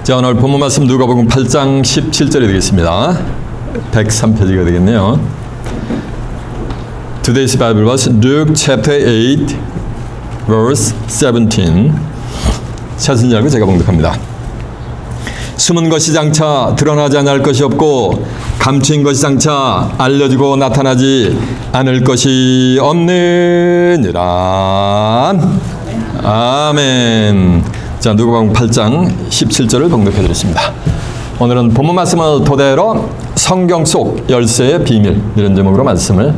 자, 오늘 본문 말씀 누가복음 8장 17절이 되겠습니다. 103페이지가 되겠네요. Today's Bible verse, Luke chapter 8, verse 17. 찾은 알고 제가 봉독합니다. 숨은 것이 장차 드러나지 않을 것이 없고 감추인 것이 장차 알려지고 나타나지 않을 것이 없느니라. 아멘. 자, 누가복음 8장 17절을 봉독해 드렸습니다. 오늘은 본문 말씀을 토대로 성경 속 열쇠의 비밀, 이런 제목으로 말씀을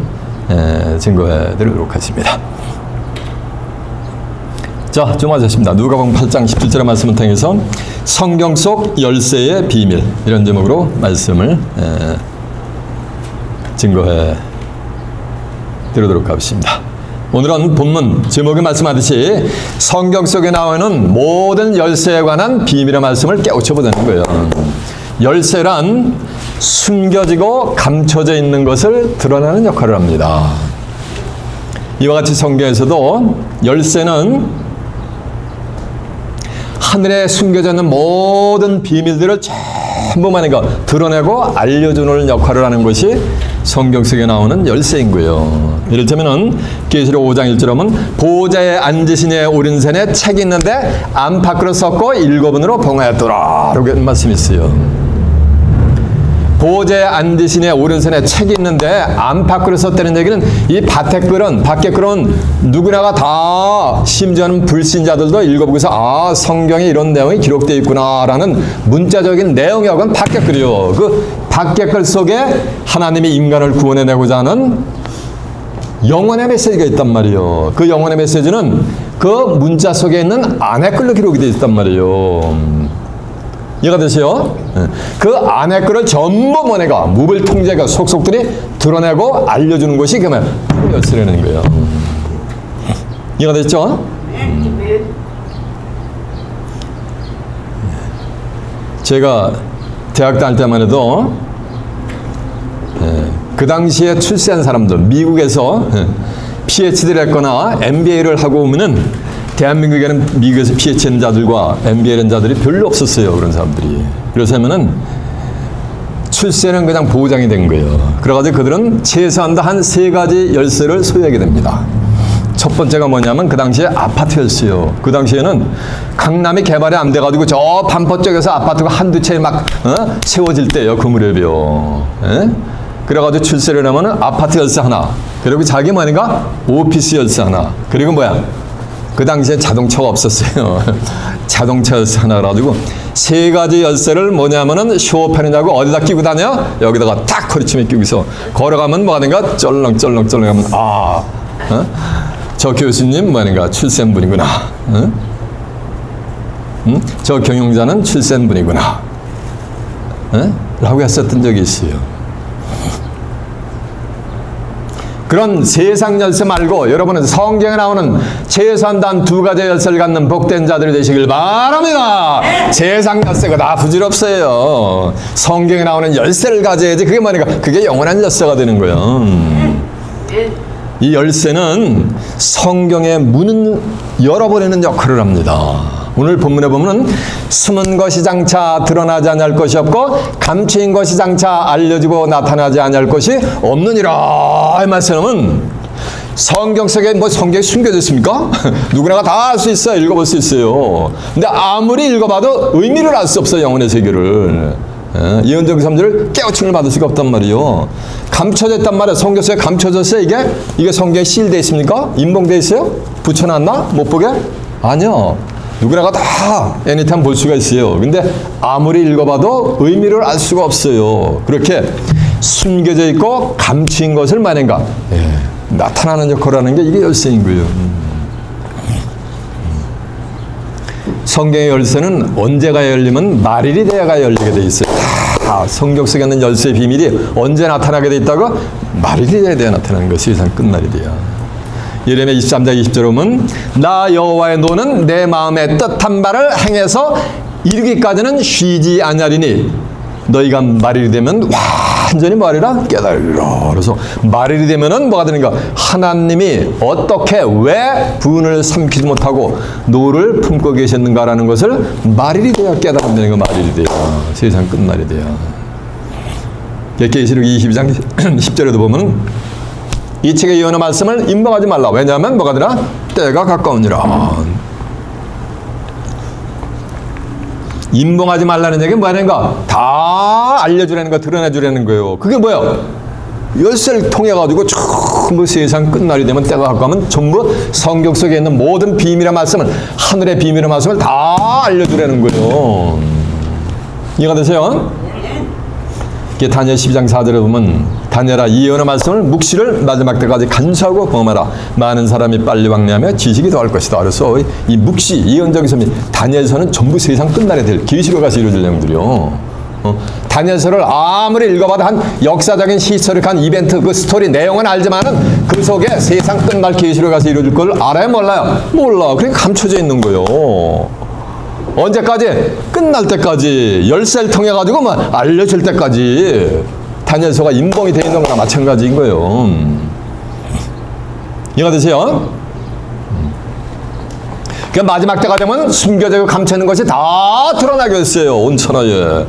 증거해 드리도록 하겠습니다. 자, 주목하셨습니다. 누가복음 8장 17절의 말씀을 통해서 성경 속 열쇠의 비밀, 이런 제목으로 말씀을 증거해 드리도록 하겠습니다. 오늘은 본문 제목에 말씀하듯이 성경 속에 나오는 모든 열쇠에 관한 비밀의 말씀을 깨우쳐 보자는 거예요. 열쇠란 숨겨지고 감춰져 있는 것을 드러내는 역할을 합니다. 이와 같이 성경에서도 열쇠는 하늘에 숨겨져 있는 모든 비밀들을 전부 드러내고 알려주는 역할을 하는 것이 성경 속에 나오는 열쇠인 거예요. 이를테면은 계시록 5장 1절에 보면 보좌에 앉으신 이의 오른손에 책이 있는데 안팎으로 썼고 일곱은으로 봉하였더라 라고 말씀이 있어요. 보좌에 앉으신 이의 오른손에 책이 있는데 안팎으로 썼다는 얘기는 이 밖에 글은 누구나가 다 심지어는 불신자들도 읽어보고서 성경에 이런 내용이 기록되어 있구나라는 문자적인 내용이하고는 밖에 글이요. 그 밖에 글 속에 하나님이 인간을 구원해내고자 하는 영원의 메시지가 있단 말이에요. 그 영원의 메시지는 그 문자 속에 있는 안에 글로 기록이 되어 있단 말이에요. 이해가 되세요? 그 안에 글을 전부 무불 통제가 속속들이 드러내고 알려주는 것이 그러면 열쇠라는 거예요. 이해가 됐죠? 제가 대학 다닐 때만 해도 그 당시에 출세한 사람들, 미국에서 PhD를 했거나 MBA를 하고 오면은 대한민국에는 미국에서 PhD 자들과 MBA 자들이 별로 없었어요. 그런 사람들이. 그래서 하면은 출세는 그냥 보장이 된 거예요. 그래가지고 그들은 최소한 한 3가지 열쇠를 소유하게 됩니다. 첫 번째가 뭐냐면 그 당시에 아파트였어요. 그 당시에는 강남이 개발이 안 돼가지고 저 반포 쪽에서 아파트가 한두 채 막 세워질 때예요. 그 무렵이요. 그래가지고 출세를 하면은 아파트 열쇠 하나, 그리고 자기 오피스 열쇠 하나, 그리고 그 당시에 자동차가 없었어요. 자동차 열쇠 하나 가지고 3가지 열쇠를 뭐냐면은 쇼파이냐고 어디다 끼고 다녀? 여기다가 딱 허리춤에 끼고서 걸어가면 쩔렁쩔렁 하면 저 교수님 출세한 분이구나. 저 경영자는 출세한 분이구나. 라고 했었던 적이 있어요. 그런 세상 열쇠 말고 여러분은 성경에 나오는 최소한 2가지 열쇠를 갖는 복된 자들이 되시길 바랍니다. 세상 열쇠가 다 부질없어요. 성경에 나오는 열쇠를 가져야지 그게 영원한 열쇠가 되는 거예요. 이 열쇠는 성경의 문을 열어버리는 역할을 합니다. 오늘 본문에 보면 숨은 것이 장차 드러나지 않을 것이 없고 감추인 것이 장차 알려지고 나타나지 않을 것이 없느니라. 이 말씀은 성경 속에 성경이 숨겨져 있습니까? 누구나가 다 알 수 있어요. 읽어볼 수 있어요. 근데 아무리 읽어봐도 의미를 알 수 없어요. 영혼의 세계를. 예언적 3절을 깨우침을 받을 수가 없단 말이에요. 감춰져 있단 말이에요. 성경 속에 감춰졌어요. 이게 성경에 실되어 있습니까? 인봉되어 있어요? 붙여놨나? 못 보게? 아니요. 누구나가 다 애니타임 볼 수가 있어요. 근데 아무리 읽어봐도 의미를 알 수가 없어요. 그렇게 숨겨져 있고 감추인 것을 나타나는 역할을 하는 게 이게 열쇠인 거예요. 성경의 열쇠는 언제가 열리면 말일이 되어가 열리게 돼 있어요. 성경 속에 있는 열쇠의 비밀이 언제 나타나게 돼 있다고? 말일이 돼야 나타나는 것이 세상 끝날이 돼야. 예레미야 23장 20절에 보면 나 여호와의 노는 내 마음의 뜻한 바를 행해서 이르기까지는 쉬지 아니하리니 너희가 말일이 되면 완전히 말이라 깨달으리라. 그래서 말일이 되면은 뭐가 되는가? 하나님이 어떻게 왜 분을 삼키지 못하고 노를 품고 계셨는가라는 것을 말일이 돼야 깨달은다는 거. 말일이 돼야 세상 끝날이 돼야. 계시록 22장 10절에도 보면 이 책의 예언의 말씀을 임박하지 말라. 왜냐하면 뭐가 되나? 때가 가까우니라. 임봉하지 말라는 얘기는 뭐하는가? 다 알려주라는 거, 드러내주라는 거예요. 그게 뭐야? 열쇠를 통해가지고 전부 세상 끝날이 되면 때가 가까우면 전부 성경 속에 있는 모든 비밀의 말씀을, 하늘의 비밀의 말씀을 다 알려주라는 거예요. 이해가 되세요? 다니엘 12장 4절에 보면 다니엘아 이 예언의 말씀을 묵시를 마지막 때까지 간수하고 범하라. 많은 사람이 빨리 왕래하며 지식이 더할 것이다. 그래서 이 묵시 예언적인 섬이 다니엘서는 전부 세상 끝날에 될 계시로 가서 이루어질 내용들이요. 다니엘서를 아무리 읽어봐도 한 역사적인 히스토리한 이벤트 그 스토리 내용은 알지만은 그 속에 세상 끝날 계시로 가서 이루어질 걸 알아요 몰라요? 몰라. 그러니까 감춰져 있는 거예요. 언제까지? 끝날 때까지 열쇠를 통해 가지고 뭐 알려줄 때까지 다니엘서가 임봉이 되어 있는 거나 마찬가지인 거예요. 이해가 되세요? 그 마지막 때가 되면 숨겨지고 감춰있는 것이 다 드러나게 됐어요. 온 천하에.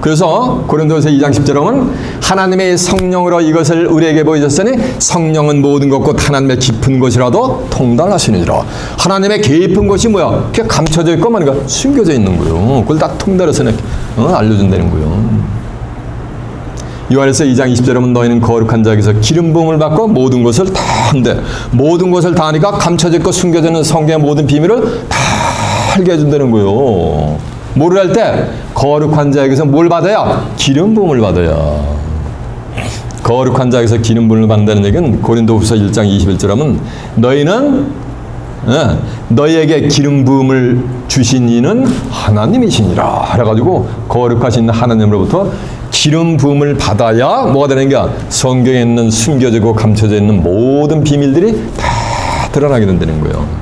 그래서 고린도후서 2장 10절에 보면 하나님의 성령으로 이것을 우리에게 보여줬으니 성령은 모든 것 곧 하나님의 깊은 것이라도 통달하시느니라. 하나님의 깊은 것이 뭐야? 그게 감춰져 있고 뭐니까 숨겨져 있는 거예요. 그걸 다 통달해서 알려준다는 거예요. 요한일서 2장 20절에 보면 너희는 거룩한 자에게서 기름 부음을 받고 모든 것을 다 한대. 모든 것을 다 하니까 감춰져 있고 숨겨져 있는 성경의 모든 비밀을 다 알게 해준다는 거예요. 뭐를 할 때? 거룩한 자에게서 뭘 받아야? 기름 부음을 받아야. 거룩한 자에게서 기름 부음을 받는다는 얘기는 고린도후서 1장 21절 하면 너희는 너희에게 기름 부음을 주신 이는 하나님이시니라. 그래가지고 거룩하신 하나님으로부터 기름 부음을 받아야 뭐가 되는 거야? 성경에 있는 숨겨지고 감춰져 있는 모든 비밀들이 다 드러나게 된다는 거예요.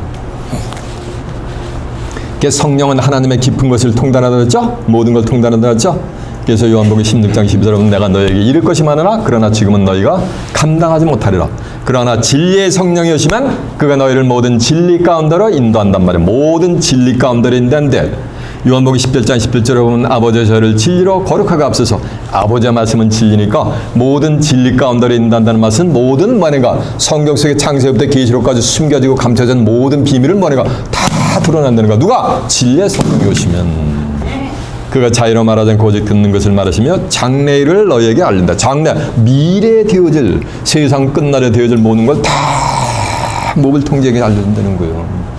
성령은 하나님의 깊은 것을 통달한다 그랬죠? 모든 걸 통달한다 그랬죠? 그래서 요한복음 16장 12절은 내가 너에게 이를 것이 많으나 그러나 지금은 너희가 감당하지 못하리라. 그러나 진리의 성령이 오시면 그가 너희를 모든 진리 가운데로 인도한단 말이에요. 모든 진리 가운데로 인도한대. 요한복음 17장 11절에 보면 아버지의 저를 진리로 거룩하게 앞서서 아버지의 말씀은 진리니까 모든 진리 가운데로 인도한다는 말은 모든 뭐니까 성경 속의 창세부터 계시록까지 숨겨지고 감춰진 모든 비밀을 뭐니까 다 드러난다는 거야. 누가? 진리의 성령이 오시면 그가 자유로 말하지 않고 오직 듣는 것을 말하시며 장래일을 너희에게 알린다. 장래 미래에 되어질 세상 끝날에 되어질 모든 걸 다 목을 통제하게 알려준다는 거예요.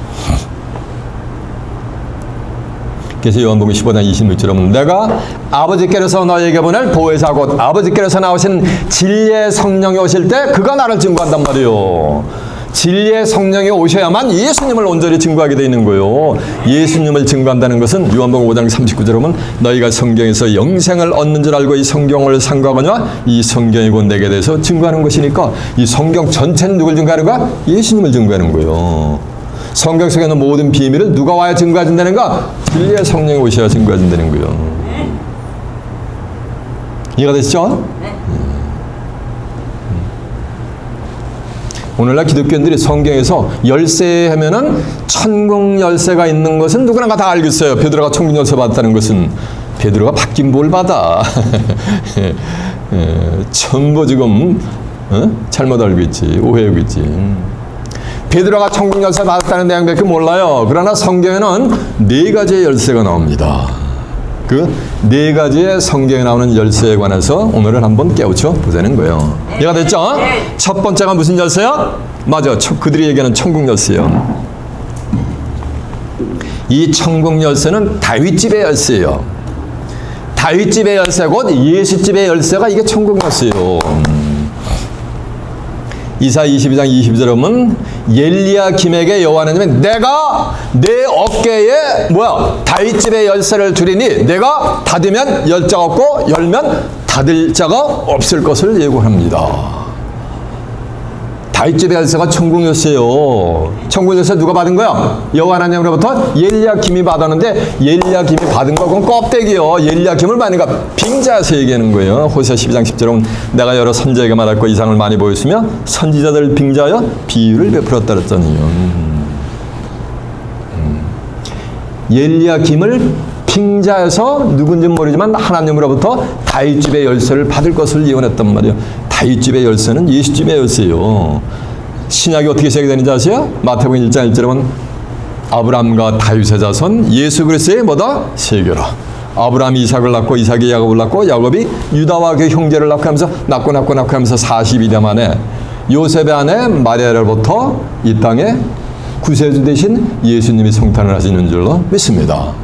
그래서 요한복음 15장 26절에 보면 내가 아버지께로서 너에게 보낼 보혜사 곧 아버지께로서 나오신 진리의 성령이 오실 때 그가 나를 증거한단 말이에요. 진리의 성령이 오셔야만 예수님을 온전히 증거하게 되어 있는 거예요. 예수님을 증거한다는 것은 요한복음 5장 39절에 보면 너희가 성경에서 영생을 얻는 줄 알고 이 성경을 상고하거냐 이 성경이 곧 내게 대해서 증거하는 것이니까 이 성경 전체는 누굴 증거하는 거야? 예수님을 증거하는 거예요. 성경 속에 있는 모든 비밀을 누가 와야 증거해준다는가? 진리의 성령이 오셔야 증거해준다는 거예요. 이해가 되시죠? 오늘날 기독교인들이 성경에서 열쇠 하면은 천국 열쇠가 있는 것은 누구나 다 알고 있어요. 베드로가 천국 열쇠 받았다는 것은 베드로가 받긴 뭘 받아. 전부 지금 잘못 알고 있지. 오해하고 있지. 베드로가 천국 열쇠 받았다는 내용밖에 몰라요. 그러나 성경에는 4가지의 열쇠가 나옵니다. 그 4가지의 성경에 나오는 열쇠에 관해서 오늘은 한번 깨우쳐 보자는 거예요. 이해가 됐죠? 첫 번째가 무슨 열쇠야? 맞아. 그들이 얘기하는 천국 열쇠요. 이 천국 열쇠는 다윗집의 열쇠예요. 다윗집의 열쇠 곧 예수집의 열쇠가 이게 천국 열쇠예요. 이사 22장 20절에 보면 엘리야김에게 여호와 하나님이 내가 내 어깨에 다윗집의 열쇠를 두리니 내가 닫으면 열 자가 없고 열면 닫을 자가 없을 것을 예고합니다. 다윗집의 열쇠가 천국 열쇠요. 천국 열쇠 누가 받은 거야? 여호와 하나님으로부터 엘리야김이 받았는데 엘리야김이 받은 거 그건 껍데기요. 엘리야김을 받는 거 빙자에서 얘기하는 거예요. 호세아 12장 10절은 내가 여러 선지자에게 말했고 이상을 많이 보였으며 선지자들 빙자하여 비유를 베풀었다 그랬더니요. 엘리야김을 빙자에서 누군지 모르지만 하나님으로부터 다윗집의 열쇠를 받을 것을 예언했단 말이에요. 다윗집의 열쇠는 예수집의 열쇠요. 신약이 어떻게 시작되는지 아세요? 마태복음 1장 1절에 보면 아브라함과 다윗의 자손 예수 그리스도의 뭐다? 세계라. 아브라함이 이삭을 낳고 이삭이 야곱을 낳고 야곱이 유다와 그 형제를 낳고 하면서 낳고 하면서 42년 만에 요셉의 아내 마리아로부터 이 땅에 구세주 대신 예수님이 성탄을 하시는 줄로 믿습니다.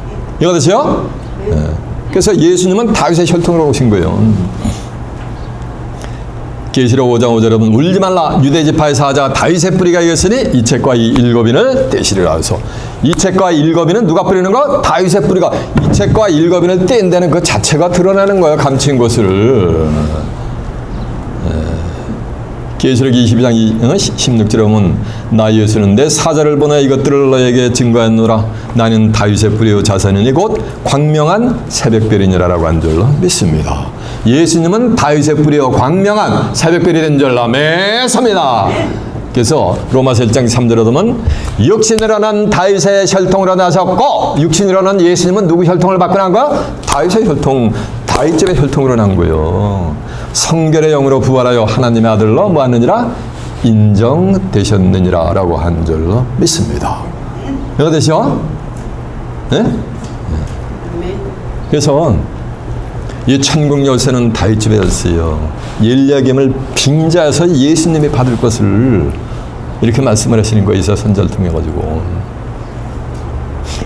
이거 되세요? 네. 그래서 예수님은 다윗의 혈통으로 오신 거예요. 계시록 5장 5절에 보면 울지 말라 유대 지파의 사자가 다윗의 뿌리가 있으니 이 책과 이 일곱인을 떼시리라 해서 이 책과 일곱인은 누가 뿌리는 거? 다윗의 뿌리가 이 책과 일곱인을 뗀다는 그 자체가 드러나는 거예요. 감추인 것을. 계시록 22장 16절에 보면 나 예수는 내 사자를 보내 이것들을 너에게 증거하노라. 나는 다윗의 뿌리요 자손이니 곧 광명한 새벽별이니라 라고 한 줄로 믿습니다. 예수님은 다윗의 뿌리요 광명한 새벽별이 된 줄로 믿습니다. 그래서 로마서 1장 3절에 보면 육신으로 난 다윗의 혈통으로 나셨고 육신으로 난 예수님은 누구 혈통을 받고 난 거야? 다윗의 혈통, 다윗집의 혈통으로 난 거예요. 성결의 영으로 부활하여 하나님의 아들로 뭐하느니라? 인정되셨느니라 라고 한 줄로 믿습니다. 이거 되시오? 네? 그래서 이 천국 열쇠는 다윗집의 열쇠요. 엘리야김을 빙자해서 예수님이 받을 것을 이렇게 말씀을 하시는 거예요. 이사 선지자를 통해 가지고.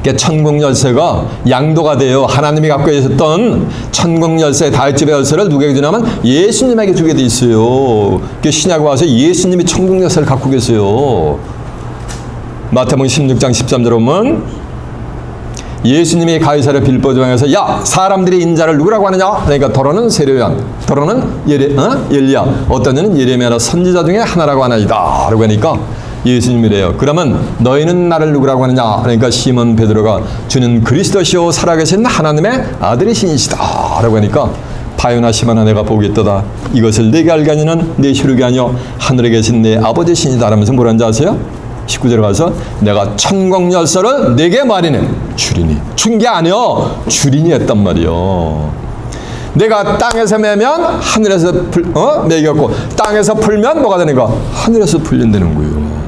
그러니까 천국 열쇠가 양도가 돼요. 하나님이 갖고 계셨던 천국 열쇠, 다윗집의 열쇠를 누구에게 주냐면 예수님에게 주게 돼 있어요. 그러니까 신약에 와서 예수님이 천국 열쇠를 갖고 계세요. 마태복음 16장 13절에 보면 예수님이 가이사랴 빌보 지방에서 야 사람들이 인자를 누구라고 하느냐? 그러니까 더러는 세례요한, 더러는 엘리야, 어떤 이는 예레미야나 선지자 중에 하나라고 하나이다 라고 하니까 예수님이래요. 그러면 너희는 나를 누구라고 하느냐? 그러니까 시몬 베드로가 주는 그리스도시요 살아계신 하나님의 아들이시니시다 라고 하니까 바요나 시몬아 내가 보겠도다. 이것을 내게 알게 하니는 내 혈육이 아니요 하늘에 계신 내 아버지시니다 라면서 뭐라는지 아세요? 19절에 가서 내가 천국 열쇠를 내게 말이네 주리니 준 게 아니요 주리니 했단 말이요. 내가 땅에서 매면 하늘에서 매겼고 땅에서 풀면 뭐가 되는가? 하늘에서 풀린다는 거예요.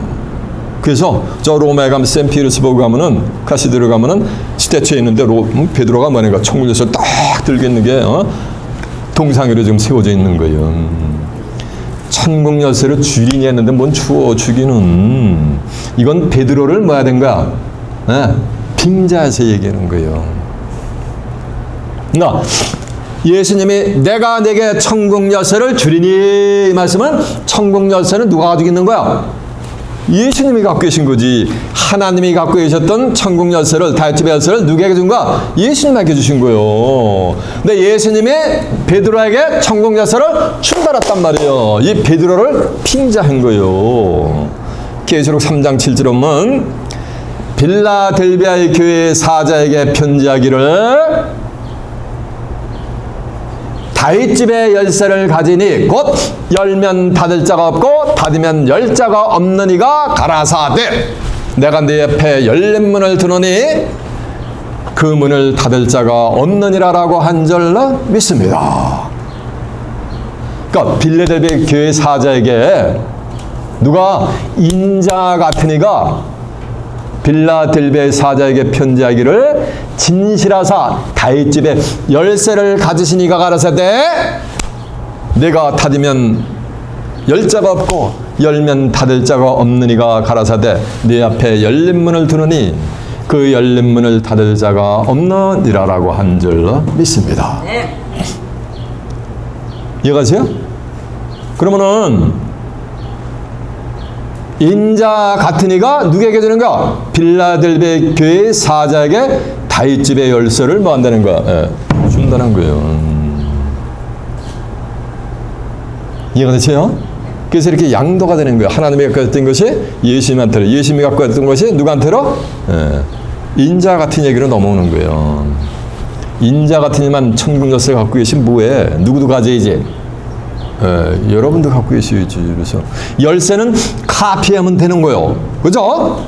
그래서 저 로마에 가면 샌피르스버그 가면은 카시드로 가면은 시대처에 있는데 베드로가 뭐냐가 천국 열쇠를 딱 들고 있는 게 동상으로 지금 세워져 있는 거예요. 천국 열쇠를 주리니 했는데 뭔 주기는 이건 베드로를 뭐야 된 거야? 빙자해서 얘기하는 거예요. 그러니까 예수님이 내가 내게 천국 열쇠를 주리니 이 말씀은 천국 열쇠는 누가 가지고 있는 거야? 예수님이 갖고 계신 거지. 하나님이 갖고 계셨던 천국 열쇠를 다윗집의 열쇠를 누구에게 준 거야? 예수님에게 주신 거예요. 근데 예수님이 베드로에게 천국 열쇠를 충달했단 말이에요. 이 베드로를 빙자한 거예요. 계시록 3장 7절에 보면 빌라델비아의 교회 사자에게 편지하기를 다윗집의 열쇠를 가지니 곧 열면 닫을 자가 없고 닫으면 열 자가 없는 이가 가라사대 내가 네 옆에 열린 문을 두노니 그 문을 닫을 자가 없느니라라고 한 줄로 믿습니다. 그러니까 빌라델비아 교회 사자에게 누가 인자 같은 이가 빌라델비아 사자에게 편지하기를 진실하사 다윗집의 열쇠를 가지신 이가 가라사대 내가 닫으면 열 자가 없고 열면 닫을 자가 없는 이가 가라사대 네 앞에 열린 문을 두느니 그 열린 문을 닫을 자가 없느니라라고 한 줄로 믿습니다. 네. 이해가세요? 그러면은 인자 같은 이가 누구에게 주는가? 빌라델비아 교회 사자에게 다윗집의 열쇠를 뭐 한다는 거야? 준다는 거예요. 이해가 되세요? 그래서 이렇게 양도가 되는 거예요. 하나님이 갖고 있던 것이 예수님한테로, 예수님이 갖고 있던 것이 누구한테로? 인자 같은 얘기로 넘어오는 거예요. 인자 같은 이만 천국 열쇠를 갖고 계신 뭐해? 누구도 가져야지. 여러분도 갖고 계셔야지. 그래서 열쇠는 카피하면 되는 거예요. 그죠?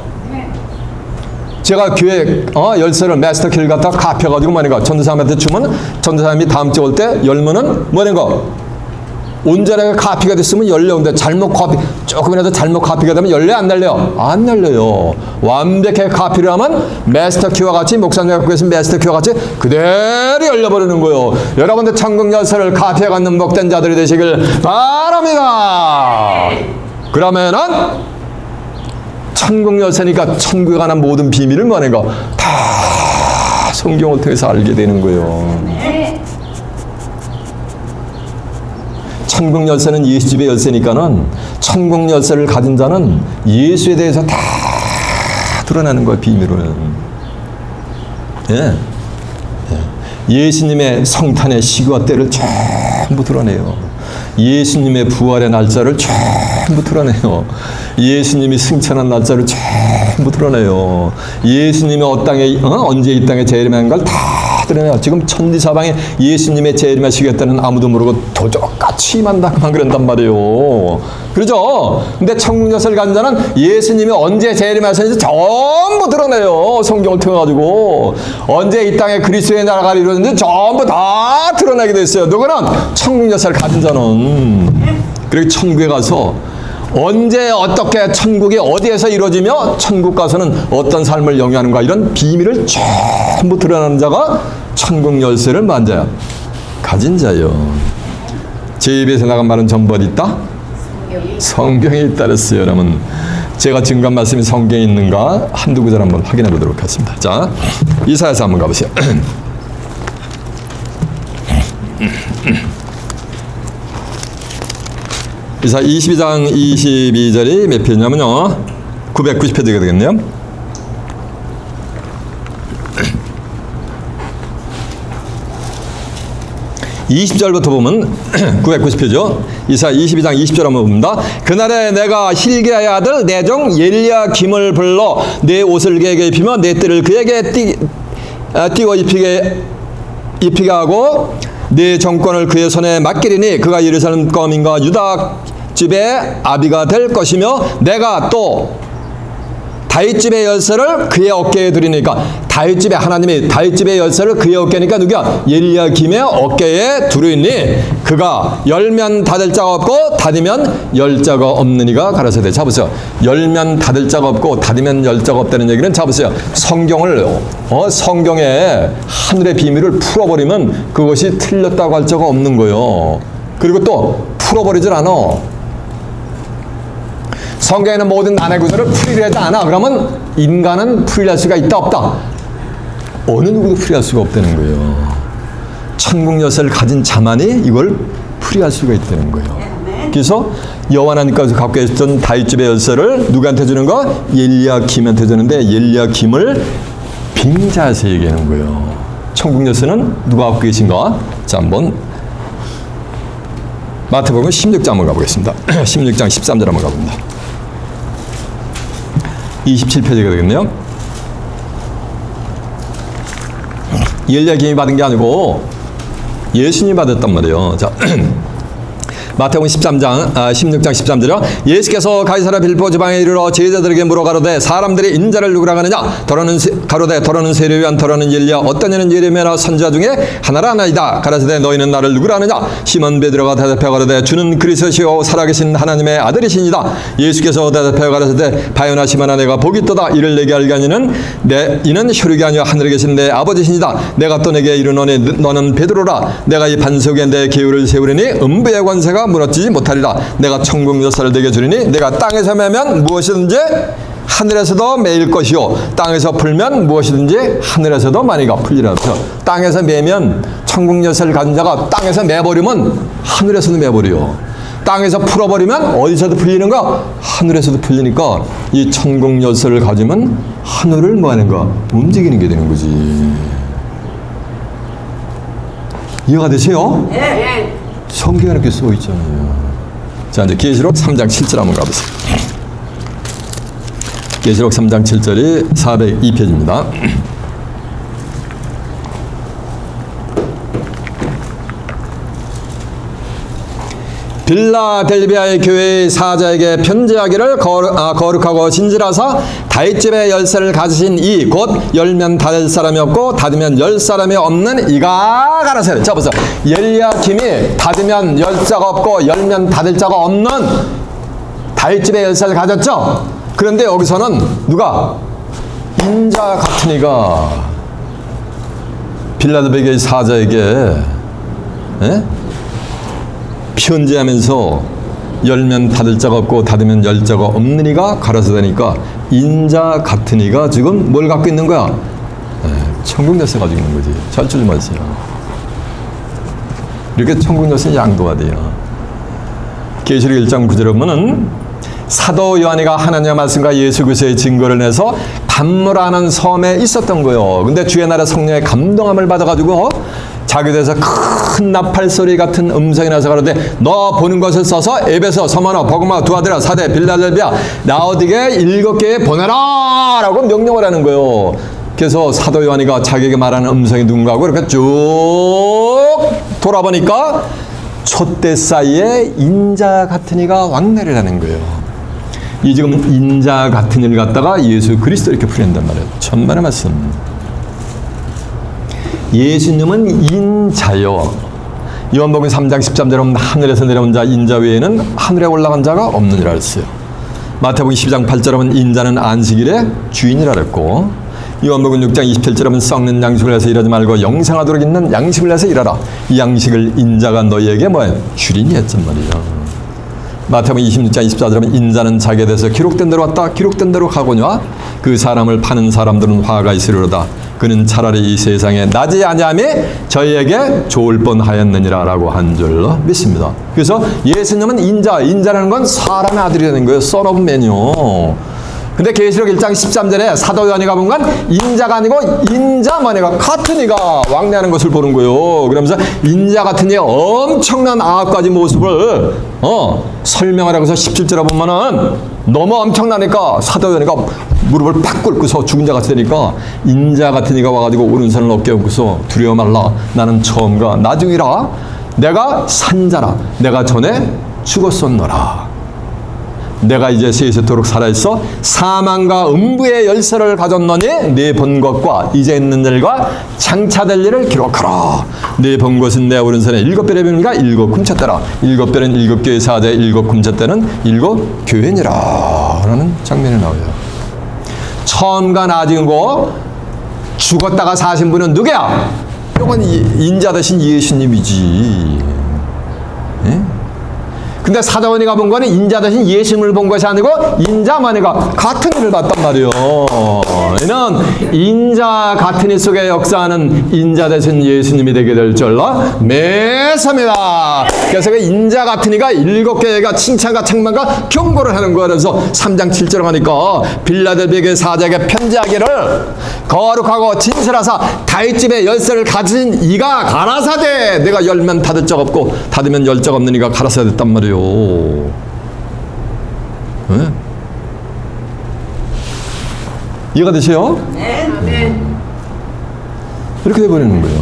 제가 교회 열쇠를 마스터키를 갖다 카피해가지고 뭐니까 전도사님한테 주면 전도사님이 다음 주에 올 때 열면은 뭐니까 온전하게 카피가 됐으면 열려오는데 잘못 카피, 조금이라도 잘못 카피가 되면 열려 안 열려요? 안 열려요. 완벽하게 카피를 하면 마스터키와 같이, 목사님 갖고 계신 마스터키와 같이 그대로 열려버리는 거예요. 여러분들 천국 열쇠를 카피해 갖는 복된 자들이 되시길 바랍니다. 그러면은 천국 열쇠니까 천국에 관한 모든 비밀을 뭐하는가 다 성경을 통해서 알게 되는 거예요. 천국 열쇠는 예수 집의 열쇠니까는 천국 열쇠를 가진 자는 예수에 대해서 다 드러나는 거예요. 비밀을. 예수님의 성탄의 시기와 때를 전부 드러내요. 예수님의 부활의 날짜를 전부 드러내요. 예수님이 승천한 날짜를 전부 드러내요. 예수님이 언제 이 땅에 재림한 걸 다 드러내요. 지금 천지사방에 예수님의 재림하시겠다는 아무도 모르고 도적같이 임한다고만 그런단 말이에요. 그러죠? 근데 천국 열쇠를 가진 자는 예수님이 언제 재림하셨는지 전부 드러내요. 성경을 통해가지고. 언제 이 땅에 그리스도의 나라가 이루어졌는지 전부 다 드러나게 됐어요. 누구는? 천국 열쇠를 가진 자는. 그리고 천국에 가서 언제 어떻게 천국이 어디에서 이루어지며 천국 가서는 어떤 삶을 영위하는가 이런 비밀을 전부 드러나는 자가 천국 열쇠를 만져야 가진 자요. 제 입에서 나간 말은 전부 어디 있다? 성경에 있다 그랬어요. 여러분, 제가 증거한 말씀이 성경에 있는가 한두 구절 한번 확인해 보도록 하겠습니다. 자, 이사야서 한번 가보세요. 이사 22장 22절이 몇 페이지냐면요 990페이지가 되겠네요. 20절부터 보면 990페이지요. 이사 22장 20절 한번 봅니다. 그날에 내가 hil기야의 아들 내 종 엘리야김을 불러 내 옷을 그에게 입히며 내 띠를 그에게 띄워 입히게 하고 네 정권을 그의 손에 맡기리니 그가 예루살렘 거민과 유다 집의 아비가 될 것이며 내가 또 다윗집의 열쇠를 그의 어깨에 두리니까 다윗집의 하나님이 다윗집의 열쇠를 그의 어깨니까 누구야? 엘리야김의 어깨에 두리니 그가 열면 닫을 자가 없고 닫으면 열 자가 없느니가 가라사대. 잡으세요. 열면 닫을 자가 없고 닫으면 열 자가 없다는 얘기는 잡으세요. 성경에 하늘의 비밀을 풀어버리면 그것이 틀렸다고 할 자가 없는 거예요. 그리고 또 풀어버리질 않아. 성경에는 모든 난해 구절을 풀이를 하지 않아. 그러면 인간은 풀이할 수가 있다 없다? 어느 누구도 풀이할 수가 없다는 거예요. 천국 열쇠를 가진 자만이 이걸 풀이할 수가 있다는 거예요. 그래서 여호와 하나님께서 갖고 계셨던 다윗집의 열쇠를 누구한테 주는 거? 엘리야김한테 주는데 엘리야김을 빙자해서 얘기하는 거예요. 천국 열쇠는 누가 갖고 계신가? 자, 한번 마태복음 16장 한번 가보겠습니다. 16장 13절 한번 가봅니다. 27페이지가 되겠네요. 엘리야김이 받은 게 아니고 예수님이 받았단 말이에요. 자, 마태복음 16장 13절이요. 예수께서 가이사랴 빌보 지방에 이르러 제자들에게 물어가로되 사람들이 인자를 누구라 하느냐? 가로되 더러는 세례요한 더러는 엘리야 어떤 이는 예레미야나 선지자 중에 하나라 하나이다. 가라사대 너희는 나를 누구라 하느냐? 시몬 베드로가 대답하여 가로되 주는 그리스도시요 살아계신 하나님의 아들이시니이다. 예수께서 대답하여 가라사대 바요나 시몬아 내가 복이 있도다. 이를 내게 알게 하니는 이는 혈육이 아니요 하늘에 계신 내 아버지시니이다. 내가 또 내게 이르노니 너는 베드로라. 내가 이 반석에 내 기울을 세우리니 음부의 권세가 무너지지 못하리라. 내가 천국 열쇠를 내게 주리니 내가 땅에서 매면 무엇이든지 하늘에서도 매일 것이요 땅에서 풀면 무엇이든지 하늘에서도 많이가 풀리라. 땅에서 매면 천국 열쇠를 가진 자가 땅에서 매버리면 하늘에서도 매버려. 땅에서 풀어버리면 어디서도 풀리는가? 하늘에서도 풀리니까 이 천국 열쇠를 가지면 하늘을 뭐하는가? 움직이는 게 되는 거지. 이해가 되세요? 네. 성경에 이렇게 써 있잖아요. 자, 이제 계시록 3장 7절 한번 가보세요. 계시록 3장 7절이 402페이지입니다. 빌라델비아의 교회의 사자에게 편지하기를 거룩하고 진실하사 다윗집의 열쇠를 가지신 이 곧 열면 닫을 사람이 없고 닫으면 열 사람이 없는 이가 가라사대. 자, 보세요. 엘리야킴이 닫으면 열 자가 없고 열면 닫을 자가 없는 다윗집의 열쇠를 가졌죠. 그런데 여기서는 누가? 인자 같은 이가 빌라델비아의 사자에게 편지하면서 열면 닫을 자가 없고 닫으면 열 자가 없는 이가 가라사대니까 인자 같은 이가 지금 뭘 갖고 있는 거야? 천국 열쇠 가지고 있는 거지. 잘 줄 마세요. 이렇게 천국 열쇠는 양도가 돼요. 계시록 1장 9절에 보면은 사도 요한이가 하나님의 말씀과 예수 그리스도의 증거를 내서 단무라는 섬에 있었던 거예요. 근데 주의 날에 성령의 감동함을 받아가지고 자기 대해서 큰 나팔 소리 같은 음성이 나서 가로되 너 보는 것을 써서 에베소, 서머너, 버그마, 두아드라, 사대, 빌라델비아, 라오디게 7개에 보내라 라고 명령을 하는 거예요. 그래서 사도 요한이가 자기에게 말하는 음성이 누군가 하고 이렇게 쭉 돌아보니까 촛대 사이에 인자 같은 이가 왕래를 하는 거예요. 이 지금 인자 같은 이를 갖다가 예수 그리스도 이렇게 풀이한단 말이에요. 천만의 말씀. 예수님은 인자요. 요한복음 3장 13절에 보면 하늘에서 내려온 자 인자 외에는 하늘에 올라간 자가 없느니라 했어요. 마태복음 12장 8절에 보면 인자는 안식일의 주인이라 그랬고, 요한복음 6장 27절에 보면 썩는 양식을 해서 일하지 말고 영생하도록 있는 양식을 해서 일하라. 이 양식을 인자가 너희에게 뭐예요? 주리니 했단 말이에요. 마태복음 26장 24절에 보면 인자는 자기에 대해서 기록된 대로 왔다 기록된 대로 가거니와 그 사람을 파는 사람들은 화가 있으리로다. 그는 차라리 이 세상에 나지 아니함이 저희에게 좋을 뻔하였느니라 라고 한 줄로 믿습니다. 그래서 예수님은 인자라는 건 사람의 아들이 되는 거예요. Son of Man이요. 근데 계시록 1장 13절에 사도 요한이가 본 건 인자가 아니고 인자만 이가 같은 이가 왕래하는 것을 보는 거예요. 그러면서 인자 같은 이의 엄청난 9가지 모습을 설명하라고 해서 17절에 보면은 너무 엄청나니까 사도 요한이가 무릎을 팍 꿇고서 죽은 자 같이 되니까 인자 같은 이가 와가지고 오른손을 어깨에 얹고서 두려워 말라. 나는 처음과 나중이라. 내가 산자라. 내가 전에 죽었었노라. 내가 이제 세세토록 살아있어 사망과 음부의 열쇠를 가졌노니 네 본 것과 이제 있는 일과 장차될 일을 기록하라. 네 본 것은 내 오른손에 7별의 별과 7 금숫대라. 7별은 7교회 사자의 7 금숫대는 7 교회니라 라는 장면이 나와요. 처음과 나중이고 죽었다가 사신 분은 누구야? 이건 인자 대신 예수님이지. 예? 근데 사도원이가 본 거는 인자 대신 예수님을 본 것이 아니고 인자만이가 같은 일을 봤단 말이에요. 이는 인자 같은 일 속에 역사하는 인자 대신 예수님이 되게 될 줄로 믿습니다. 그래서 그 인자 같은 이가 7개가 칭찬과 책망과 경고를 하는 거야. 그래서 3장 7절에 가니까 빌라델비아의 사자에게 편지하기를 거룩하고 진실하사 다윗집의 열쇠를 가진 이가 가라사대. 내가 열면 닫을 적 없고 닫으면 열 적 없는 이가 가라사대 됐단 말이에요. 네? 이해가 되세요? 네. 이렇게 돼버리는 거예요.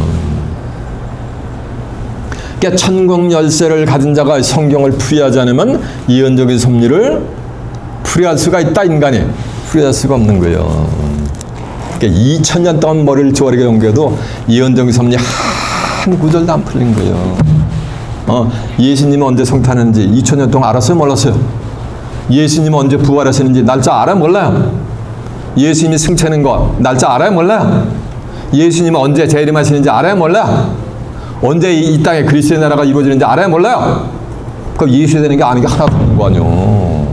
그러니까 천국 열쇠를 가진 자가 성경을 풀이하지 않으면 예언적인 섭리를 풀이할 수가 있다. 인간이 풀이할 수가 없는 거예요. 그러니까 2000년 동안 머리를 조아리게 연구해도 예언적인 섭리 한 구절도 안 풀린 거예요. 예수님이 언제 성탄했는지 2000년 동안 알았어요? 몰랐어요? 예수님이 언제 부활하시는지 날짜 알아요? 몰라요? 예수님이 승천하는 거 날짜 알아요? 몰라요? 예수님이 언제 재림하시는지 알아요? 몰라요? 언제 이 땅에 그리스도의 나라가 이루어지는지 알아요? 몰라요? 그럼 예수가 되는 게 아닌 게 하나도 없는 거 아니에요.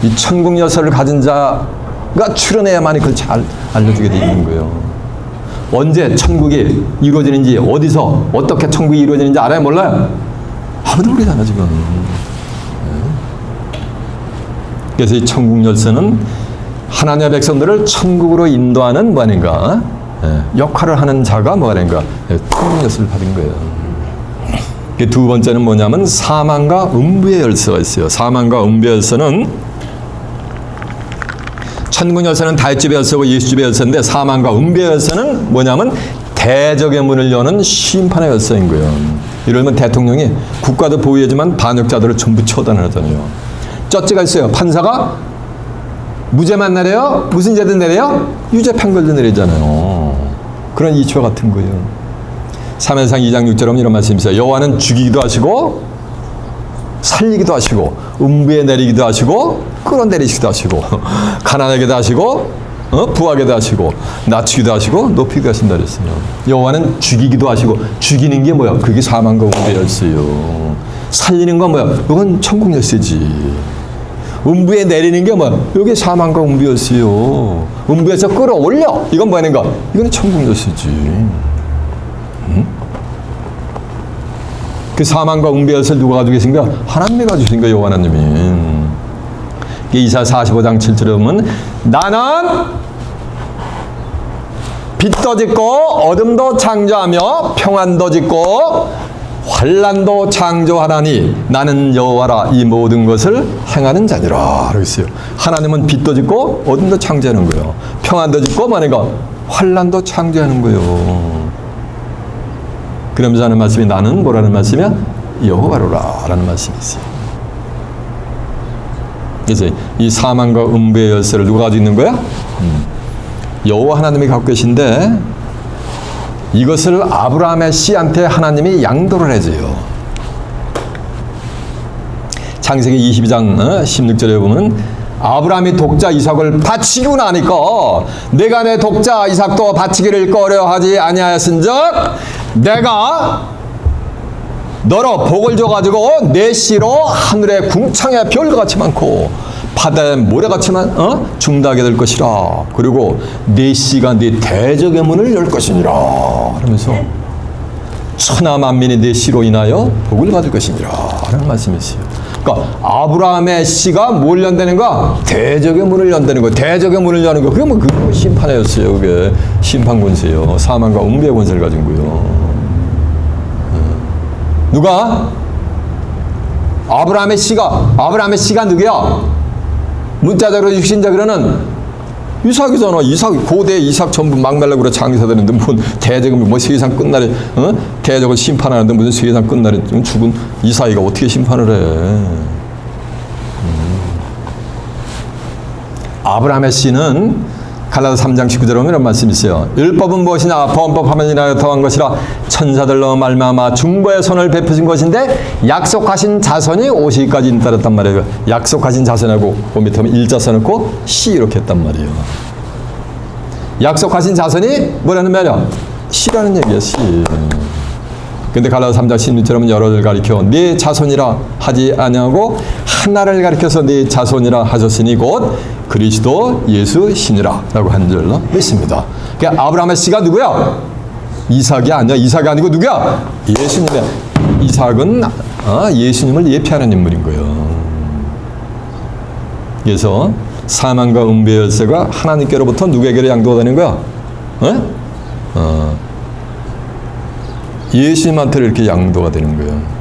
이 천국 열쇠를 가진 자가 출현해야만이 그걸 잘 알려주게 돼 있는 거예요. 언제 천국이 이루어지는지 어디서 어떻게 천국이 이루어지는지 알아요? 몰라요? 아무도 모르잖아 지금. 그래서 이 천국 열쇠는 하나님의 백성들을 천국으로 인도하는 뭐 아닌가 역할을 하는 자가 뭐 아닌가 천국 열쇠를 받은 거예요. 두 번째는 뭐냐면 사망과 음부의 열쇠가 있어요. 사망과 음부의 열쇠는 천국 열쇠는 다윗집의 열쇠고 예수집의 열쇠인데 사망과 음부의 열쇠는 뭐냐면 대적의 문을 여는 심판의 열쇠인 거예요. 이러면 대통령이 국가도 보호해주지만 반역자들을 전부 처단하잖아요. 쩌찌가 있어요. 판사가 무죄만 내려요? 무슨 죄든 내려요? 유죄 판결도 내리잖아요. 그런 이치와 같은 거예요. 사면상 2장 6절에 이런 말씀이 있어요. 여호와는 죽이기도 하시고 살리기도 하시고 음부에 내리기도 하시고 끌어내리시기도 하시고 가난하게도 하시고 부하게도 하시고 낮추기도 하시고 높이기도 하신다 그랬어요. 여호와는 죽이기도 하시고 죽이는 게 뭐야? 그게 사망과 음부의 열쇠요. 살리는 건 뭐야? 이건 천국 열쇠지. 음부에 내리는 게 뭐야? 이게 사망과 음부 열쇠요. 음부에서 끌어올려. 이건 뭐 하는 거? 이건 천국 열쇠지. 그 사망과 음부의 열쇠를 누가 가지고 계신가? 하나님이 가지고 계신 거예요. 하나님이. 이사 45장 7절에 보면 나는 빛도 짓고 어둠도 창조하며 평안도 짓고 환난도 창조하나니 나는 여호와라 이 모든 것을 행하는 자니라. 그랬어요. 하나님은 빛도 짓고 어둠도 창조하는 거예요. 평안도 짓고 뭐니까 환난도 창조하는 거예요. 그러면서 하는 말씀이 나는 뭐라는 말씀이야? 여호와로라 라는 말씀이 있어요. 그래서 이 사망과 음부의 열쇠를 누가 가지고 있는 거야? 여호와 하나님이 갖고 계신데 이것을 아브라함의 씨한테 하나님이 양도를 해줘요. 창세기 22장 16절에 보면 아브라함이 독자 이삭을 바치고 나니까 내가 내 독자 이삭도 바치기를 꺼려하지 아니하였은즉 내가 너로 복을 줘가지고 내 씨로 하늘의 궁창의 별같이 많고 바다의 모래같이 중다하게 될 것이라. 그리고 내 씨가 네 대적의 문을 열 것이니라. 그러면서 천하 만민이 내 씨로 인하여 복을 받을 것이니라 라는 말씀이 있어요. 그러니까 아브라함의 씨가 뭘 연다는 거야? 대적의 문을 연다는 거. 대적의 문을 여는 거. 그게 뭐 그 심판이었어요. 그게 심판 권세요. 사망과 음부의 권세를 가진 거예요. 누가? 아브라함의 씨가 누구야? 문자적으로 육신적으로는 이삭이잖아. 고대 이삭 전부 막말라고 그래. 장사되는데 뭔 대적은 뭐 세상 끝날에 대적을 심판하는데 무슨 세상 끝날에 죽은 이삭이가 어떻게 심판을 해? 아브라함의 씨는 갈라디아 3장 19절에 보면 이런 말씀이 있어요. 율법은 무엇이냐? 범법하면이나 더한 것이라 천사들로 말미암아 중보의 손을 베푸신 것인데 약속하신 자손이 오시기까지 인따랐단 말이에요. 약속하신 자손하고 그 밑에 보면 일자 써놓고 씨 이렇게 했단 말이에요. 약속하신 자손이 뭐라는 말이야? 씨라는 얘기야. 씨. 근데 갈라디아 3장 16절은 여러를 가리켜 네 자손이라 하지 아니하고 하나를 가리켜서 네 자손이라 하셨으니 곧 그리스도 예수 신이라 라고 한 줄로 믿습니다. 그러니까 아브라함의 씨가 누구야? 이삭이 아니야. 이삭이 아니고 누구야? 예수님이야. 이삭은 예수님을 예표하는 인물인 거예요. 그래서 사망과 음부의 열쇠가 하나님께로부터 누구에게로 양도가 되는 거야? 예수님한테 이렇게 양도가 되는 거예요.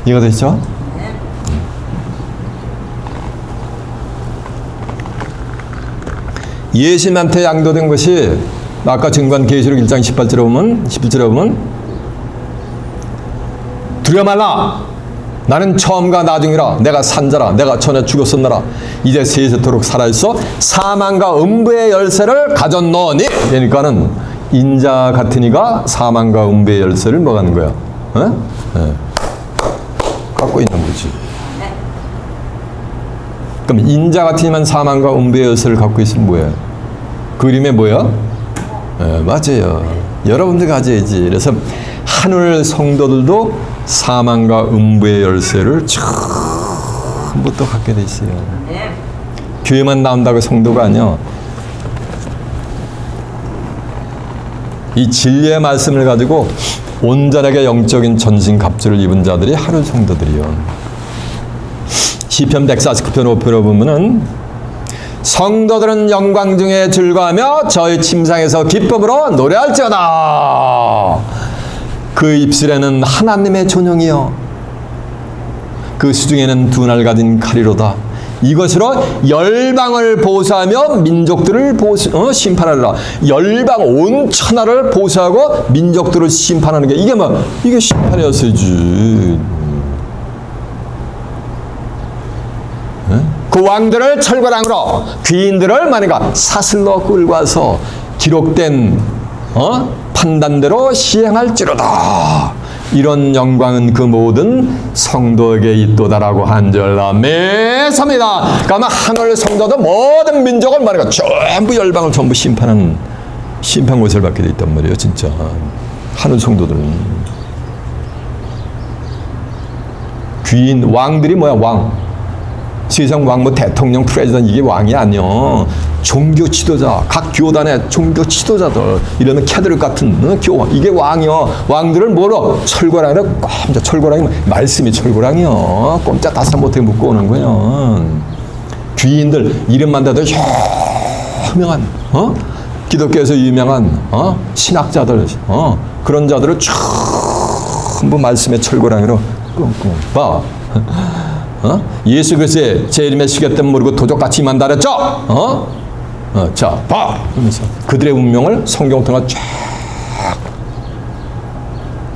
이해가 되시죠? 예수님한테 양도된 것이 아까 증거한 계시록 1장 18절에 보면 두려워 말라. 나는 처음과 나중이라. 내가 산자라. 내가 전에 죽었었나라. 이제 세세토록 살아있어. 사망과 음부의 열쇠를 가졌노니. 그러니까는 인자 같은 이가 사망과 음부의 열쇠를 뭐 하는 거야? 갖고 있는 거지. 그럼 인자 같은 이만 사망과 음부의 열쇠를 갖고 있으면 뭐야? 그림에 뭐야? 맞아요. 여러분들 가져야지. 그래서 하늘 성도들도 사망과 음부의 열쇠를 전부 또 갖게 돼 있어요. 교회만 나온다고 성도가 아니야. 이 진리의 말씀을 가지고 온전하게 영적인 전신갑주를 입은 자들이 하늘 성도들이요. 시편 149편 5편에 보면은 성도들은 영광 중에 즐거워하며 저희 침상에서 기쁨으로 노래할지어다. 그 입술에는 하나님의 존영이요 그 수중에는 두 날 가진 칼이로다. 이것으로 열방을 보수하며 민족들을 심판하리라. 열방 온 천하를 보수하고 민족들을 심판하는 게 이게 뭐 이게 심판이었어야지. 그 왕들을 철거랑으로 귀인들을 만약에 사슬로 끌고 와서 기록된 판단대로 시행할지로다. 이런 영광은 그 모든 성도에게 있도다라고 한절라 매섭니다. 그러면 하늘 성도도 모든 민족을 말이야 전부 열방을 전부 심판하는 심판 곳을 받게 돼 있단 말이에요. 진짜 하늘 성도들은 귀인 왕들이 뭐야 왕 세상 왕 뭐 대통령 프레지던트 이게 왕이 아니요 종교 지도자 각 교단의 종교 지도자들 이러는 캐드릭 같은 교황 이게 왕이요 왕들을 뭐로 철거랑이라 꼼짝 철거랑이 말씀이 철거랑이요 꼼짝 다섯 못해 묶고 오는 거예요. 귀인들 이름만 대도 유명한 기독교에서 유명한 신학자들 그런 자들을 전부 말씀의 철거랑이로 꽁꽁 봐. 예수 그리스도의 제 이름에 시켰던 모르고 도적같이 만다랬죠? 자, 봐! 그러면서 그들의 운명을 성경 통해 쫙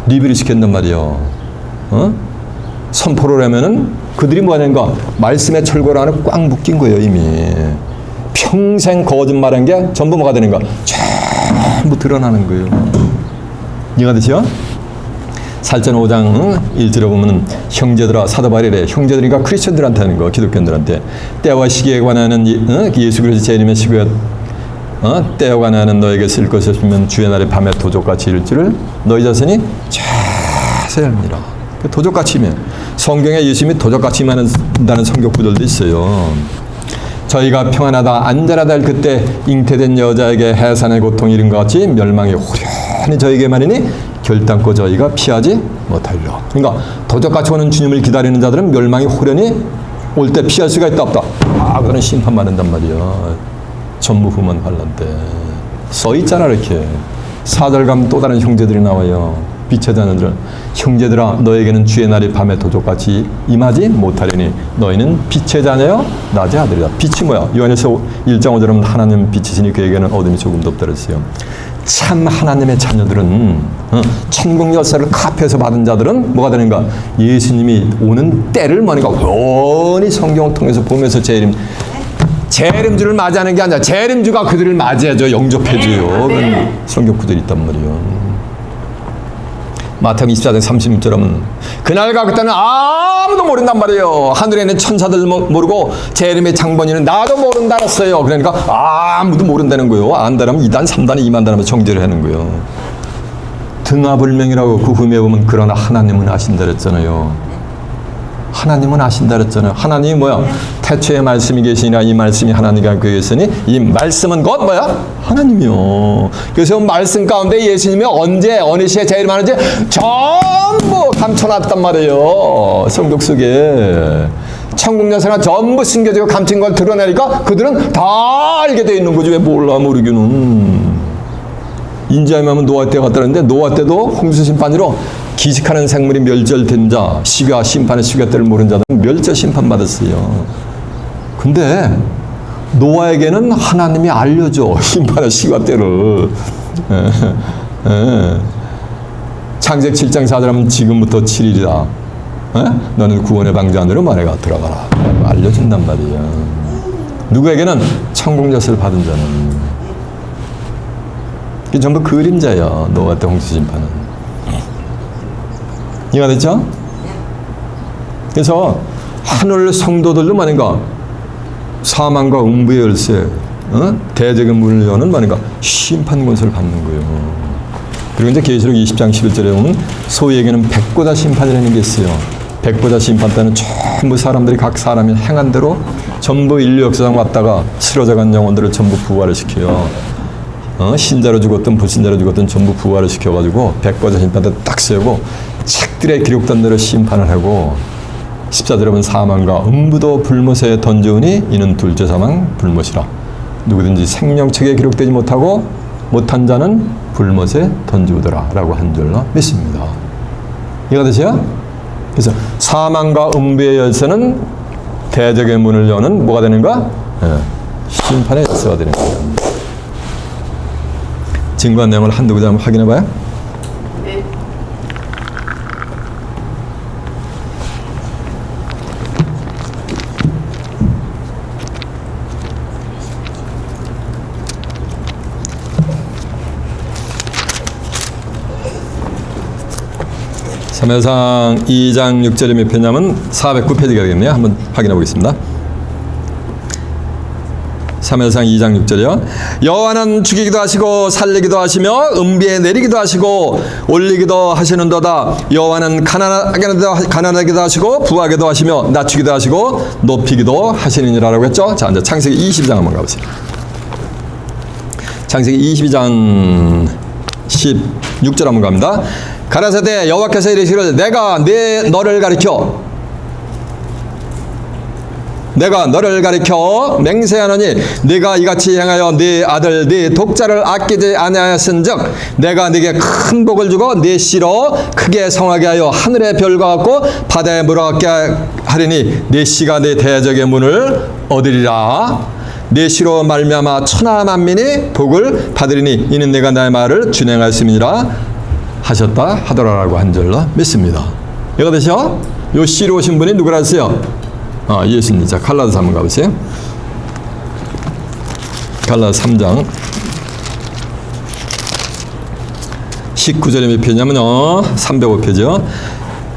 리뷰를 시켰단 말이에요. 선포를 하면은 그들이 뭐 하는가? 말씀의 철거를 안에 꽉 묶인 거예요, 이미. 평생 거짓말한 게 전부 뭐가 되는가? 전부 드러나는 거예요. 이해가 되시죠? 살전 5장 1절에 보면 형제들아 사도 바울이 형제들이니까 크리스천들한테 하는 거 기독교인들한테 때와 시기에 관하는 예수 그리스도 제 이름의 시기에 때와 관하는 너에게 쓸 것이 없으면 주의 날에 밤에 도적같이 이를 줄을 너희 자신이 자세히 알미라. 도적같이 이면 성경에 예수님이 도적같이 임한다는 성경 구절도 있어요. 저희가 평안하다 안전하다 할 그때 잉태된 여자에게 해산의 고통이 이른 것 같이 멸망이 호련히 저에게 말이니 결단코 저희가 피하지 못하리라. 그러니까 도적같이 오는 주님을 기다리는 자들은 멸망이 호련히 올 때 피할 수가 있다 없다. 그거는 심판받는단 말이야. 전무후문 환란 때 써있잖아. 이렇게 4절 가면 또 다른 형제들이 나와요. 빛의 자녀들 형제들아 너에게는 주의 날이 밤에 도적같이 임하지 못하리니 너희는 빛의 자녀여 낮의 아들이다. 빛이 뭐야? 요한에서 1장 5절은 하나님 빛이시니 그에게는 어둠이 조금도 없다 그랬어요. 참 하나님의 자녀들은 천국 열쇠를 카페에서 받은 자들은 뭐가 되는가? 예수님이 오는 때를 뭐니까 원히 성경을 통해서 보면서 재림주를 맞이하는 게 아니라 재림주가 그들을 맞이해줘 영접해줘요. 그런 성경 구절이 있단 말이에요. 마태복음 24장 36절 하면 그날과 그때는 아무도 모른단 말이에요. 하늘에 있는 천사들 모르고 재림의 장본인은 나도 모른다 했어요. 그러니까 아무도 모른다는 거예요. 안다라면 2단 3단에 2만단하면 정죄를 하는 거예요. 등하불명이라고 그 후에 보면 그러나 하나님은 아신다 그랬잖아요. 하나님은 아신다 그랬잖아요. 하나님이 뭐야? 태초에 말씀이 계시니라 이 말씀이 하나님과 계시니 이 말씀은 곧 뭐야? 하나님이요. 그래서 말씀 가운데 예수님이 언제 어느 시에 재림하는지 전부 감춰놨단 말이에요. 성경 속에. 천국 열쇠가 전부 숨겨지고 감춘 걸 드러내니까 그들은 다 알게 돼 있는 거지. 왜 몰라 모르기는. 인자임하면 노아 때 갔다는데 노아 때도 홍수 심판으로 기식하는 생물이 멸절된 자, 시가 심판의 시가 때를 모르는 자들은 멸절 심판 받았어요. 근데 노아에게는 하나님이 알려줘 심판의 시가 때를. 창세기 7장 4절 하면 지금부터 7일이다. 너는 구원의 방주 안으로 만해가 들어가라. 알려준단 말이야. 누구에게는 천국 열쇠를 받은 자는. 이게 전부 그림자예요. 노아 때 홍수 심판은. 이해가 됐죠? 그래서 하늘 성도들도 말인가 사망과 음부의 열쇠, 대적의 문을 여는 말인가 심판 권세를 받는 거예요. 그리고 이제 계시록 20장 11절에 보면 소위에게는 백보자 심판이라는 게 있어요. 백보자 심판 때는 전부 사람들이 각 사람이 행한 대로 전부 인류 역사상 왔다가 쓰러져간 영혼들을 전부 부활을 시켜요. 신자로 죽었든 불신자로 죽었든 전부 부활을 시켜가지고 백보자 심판 때 딱 세우고 책들에 기록된 대로 심판을 하고 14절 여러분 사망과 음부도 불못에 던져오니 이는 둘째 사망 불못이라. 누구든지 생명책에 기록되지 못하고 못한 자는 불못에 던지우더라 라고 한 줄로 믿습니다. 이해가 되세요? 그래서 사망과 음부의 열쇠는 대적의 문을 여는 뭐가 되는가? 심판의 열쇠가 되는 거예요. 증거한 내용을 한두 구절 한번 확인해 봐요. 네. 사무엘상 2장 6절이 몇 페이지냐면 409페이지가 되겠네요. 한번 확인해 보겠습니다. 사무엘상 2장 6절이요. 여호와는 죽이기도 하시고 살리기도 하시며 음비에 내리기도 하시고 올리기도 하시는도다. 여호와는 가난하게도 하시고 부하게도 하시며 낮추기도 하시고 높이기도 하시느니라라고 했죠. 자, 이제 창세기 22장 한번 가보세요. 창세기 22장 16절 한번 갑니다. 가라사대 여호와께서 이르시기를 내가 너를 가리켜 맹세하노니 네가 이같이 행하여 네 아들 네 독자를 아끼지 아니하였은즉 내가 네게 큰 복을 주고 네 씨로 크게 성하게 하여 하늘의 별과 같고 바다의 물과 같게 하리니 네 씨가 네 대적의 문을 얻으리라. 네 씨로 말미암아 천하 만민이 복을 받으리니 이는 내가 나의 말을 준행하였음이니라 하셨다 하더라라고 한 줄로 믿습니다. 이해가 되죠? 요 씨로 오신 분이 누구라 했어요? 예수님. 자, 갈라디아서 한번 가보세요. 갈라디아서 3장 19절에 몇 페이지냐면요 305페이지요.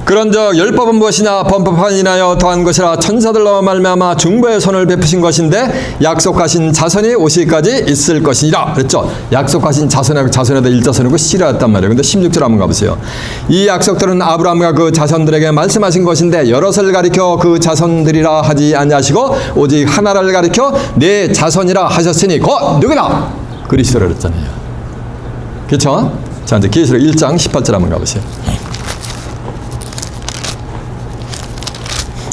그런즉 율법은 무엇이냐 범법한 인하여 더한 것이라 천사들로 말미암아 중보의 손을 베푸신 것인데 약속하신 자손이 오시기까지 있을 것이니라 그랬죠. 약속하신 자손에다 일자손이고 씨라였단 말이에요. 근데 16절 한번 가보세요. 이 약속들은 아브라함과 그 자손들에게 말씀하신 것인데 여럿을 가리켜 그 자손들이라 하지 아니하시고 오직 하나를 가리켜 네 자손이라 하셨으니 곧 누구나 그리스도라 그랬잖아요. 그렇죠? 자, 이제 계시록 1장 18절 한번 가보세요.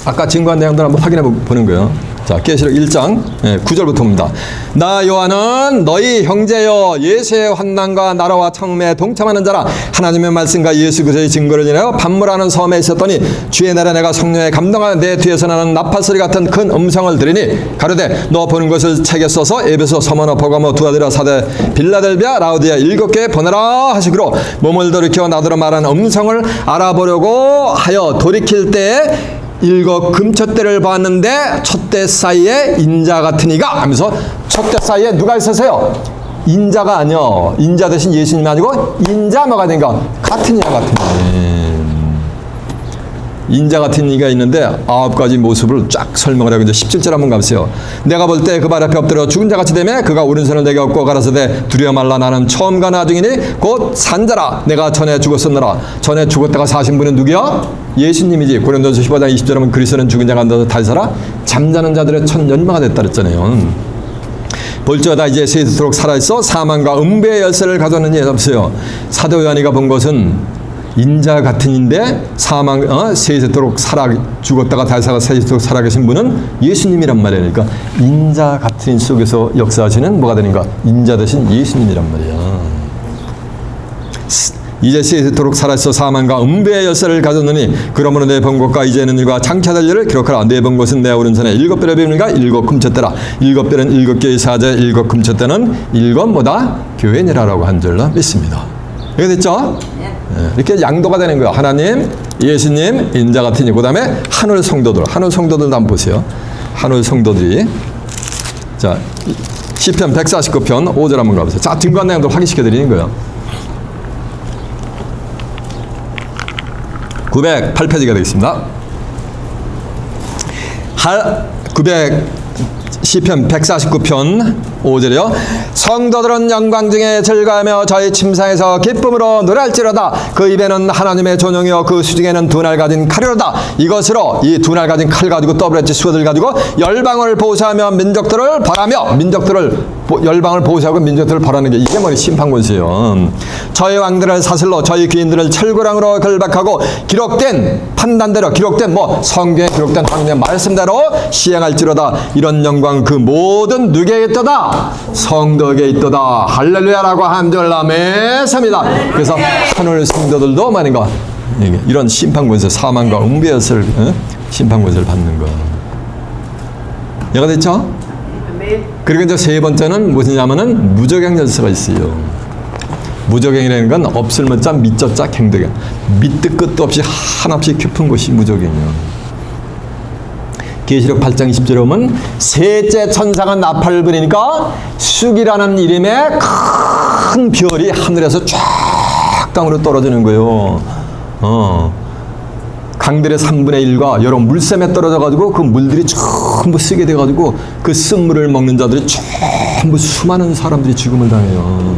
아까 증거한 내용들 한번 확인해 보는 거예요. 자, 계시록 1장 9절부터 봅니다. 나 요한은 너희 형제여 예수의 환난과 나라와 참음에 동참하는 자라 하나님의 말씀과 예수 그리스도의 증거를 인하여 반물하는 섬에 있었더니 주의 날에 내가 성령에 감동하여 내 뒤에서 나는 나팔소리 같은 큰 음성을 들으니 가로되 너 보는 것을 책에 써서 에베소 서머너 버가모 두아디라 사대 빌라델비아 라우디아 7개에 보내라 하시기로 몸을 돌이켜 나더러 말한 음성을 알아보려고 하여 돌이킬 때에 7 금촛대를 보았는데 촛대 사이에 인자 같은 이가 하면서 촛대 사이에 누가 있었어요? 인자가 아니요. 인자 대신 예수님이 아니고 인자 뭐가 된가? 같은 이와 같은 이. 인자 같은 이가 있는데 9가지 모습을 쫙 설명을 하고 이제 17절 한번 가보세요. 내가 볼 때 그 발 앞에 엎드려 죽은 자같이 되매 그가 오른손을 내게 얻고 가라사대 두려워 말라 나는 처음과 나중이니 곧 산자라 내가 전에 죽었었노라. 전에 죽었다가 사신 분은 누구야? 예수님이지. 고린도서 15장 20절 하면 그리스도는 죽은 자가 앉아서 다시 살아 잠자는 자들의 첫 열마가 됐다 그랬잖아요. 볼지어다 이제 세세토록 살아있어 사망과 음부의 열쇠를 가졌느니 없어요. 사도 요한이가 본 것은 인자 같은 인데 세세토록 죽었다가 다시 살아 세세토록 살아계신 분은 예수님이란 말이에요. 그러니까 인자 같은 인 속에서 역사하시는 뭐가 되는가? 인자 대신 예수님이란 말이에요. 이제 세세토록 살아있어 사망과 음부의 열쇠를 가졌느니 그러므로 내 본 것과 이제는 일과 장차될 일을 기록하라. 내 본 것은 내 오른손에 7별의 뱀인가 7 금촛대라. 7별은 7개의 사제 7 금촛대는 7 뭐다? 교회니라라고 한 줄로 믿습니다. 이게 됐죠? 이렇게 양도가 되는 거예요. 하나님, 예수님, 인자 같은 이. 그 다음에 하늘 성도들도 한번 보세요. 하늘 성도들이. 자, 시편 149편 5절 한번 가보세요. 자, 증거한 내용도 확인시켜 드리는 거예요. 908페이지가 되겠습니다. 시편 149편 5절이요. 성도들은 영광 중에 즐거워하며 저희 침상에서 기쁨으로 노래할지로다. 그 입에는 하나님의 존영이요 그 수중에는 두 날 가진 칼이로다. 이것으로 이 두 날 가진 칼 가지고 더블엣지 수어들 가지고 열방을 보호하며 민족들을 벌하며 열방을 보호하고 민족들을 벌하는 게 이게 뭐니 심판권세요. 저희 왕들을 사슬로 저희 귀인들을 철구랑으로 결박하고 기록된 판단대로 기록된 성경에 기록된 하나님의 말씀대로 시행할지로다. 이런 영광 그 모든 누구에게 있도다? 성도에게 있도다. 할렐루야라고 한 절 아멘입니다. 그래서 하늘 성도들도 말인가 이런 심판권세 사망과 웅배였을 심판권세를 받는 거. 이해가 됐죠? 그리고 이제 세 번째는 무엇이냐면은 무적행 열쇠가 있어요. 무적행이라는 건 없을문자 밑저자 갱덕행. 밑도 끝도 없이 한없이 깊은 곳이 무적행이요. 계시록 8장 20절에 보면 셋째 천사가 나팔을 부리니까 쑥이라는 이름의 큰 별이 하늘에서 쫙 땅으로 떨어지는 거예요. 강들의 3분의 1과 여러 물샘에 떨어져가지고 그 물들이 전부 쓰게 돼가지고 그 쓴물을 먹는 자들이 전부 수많은 사람들이 죽음을 당해요.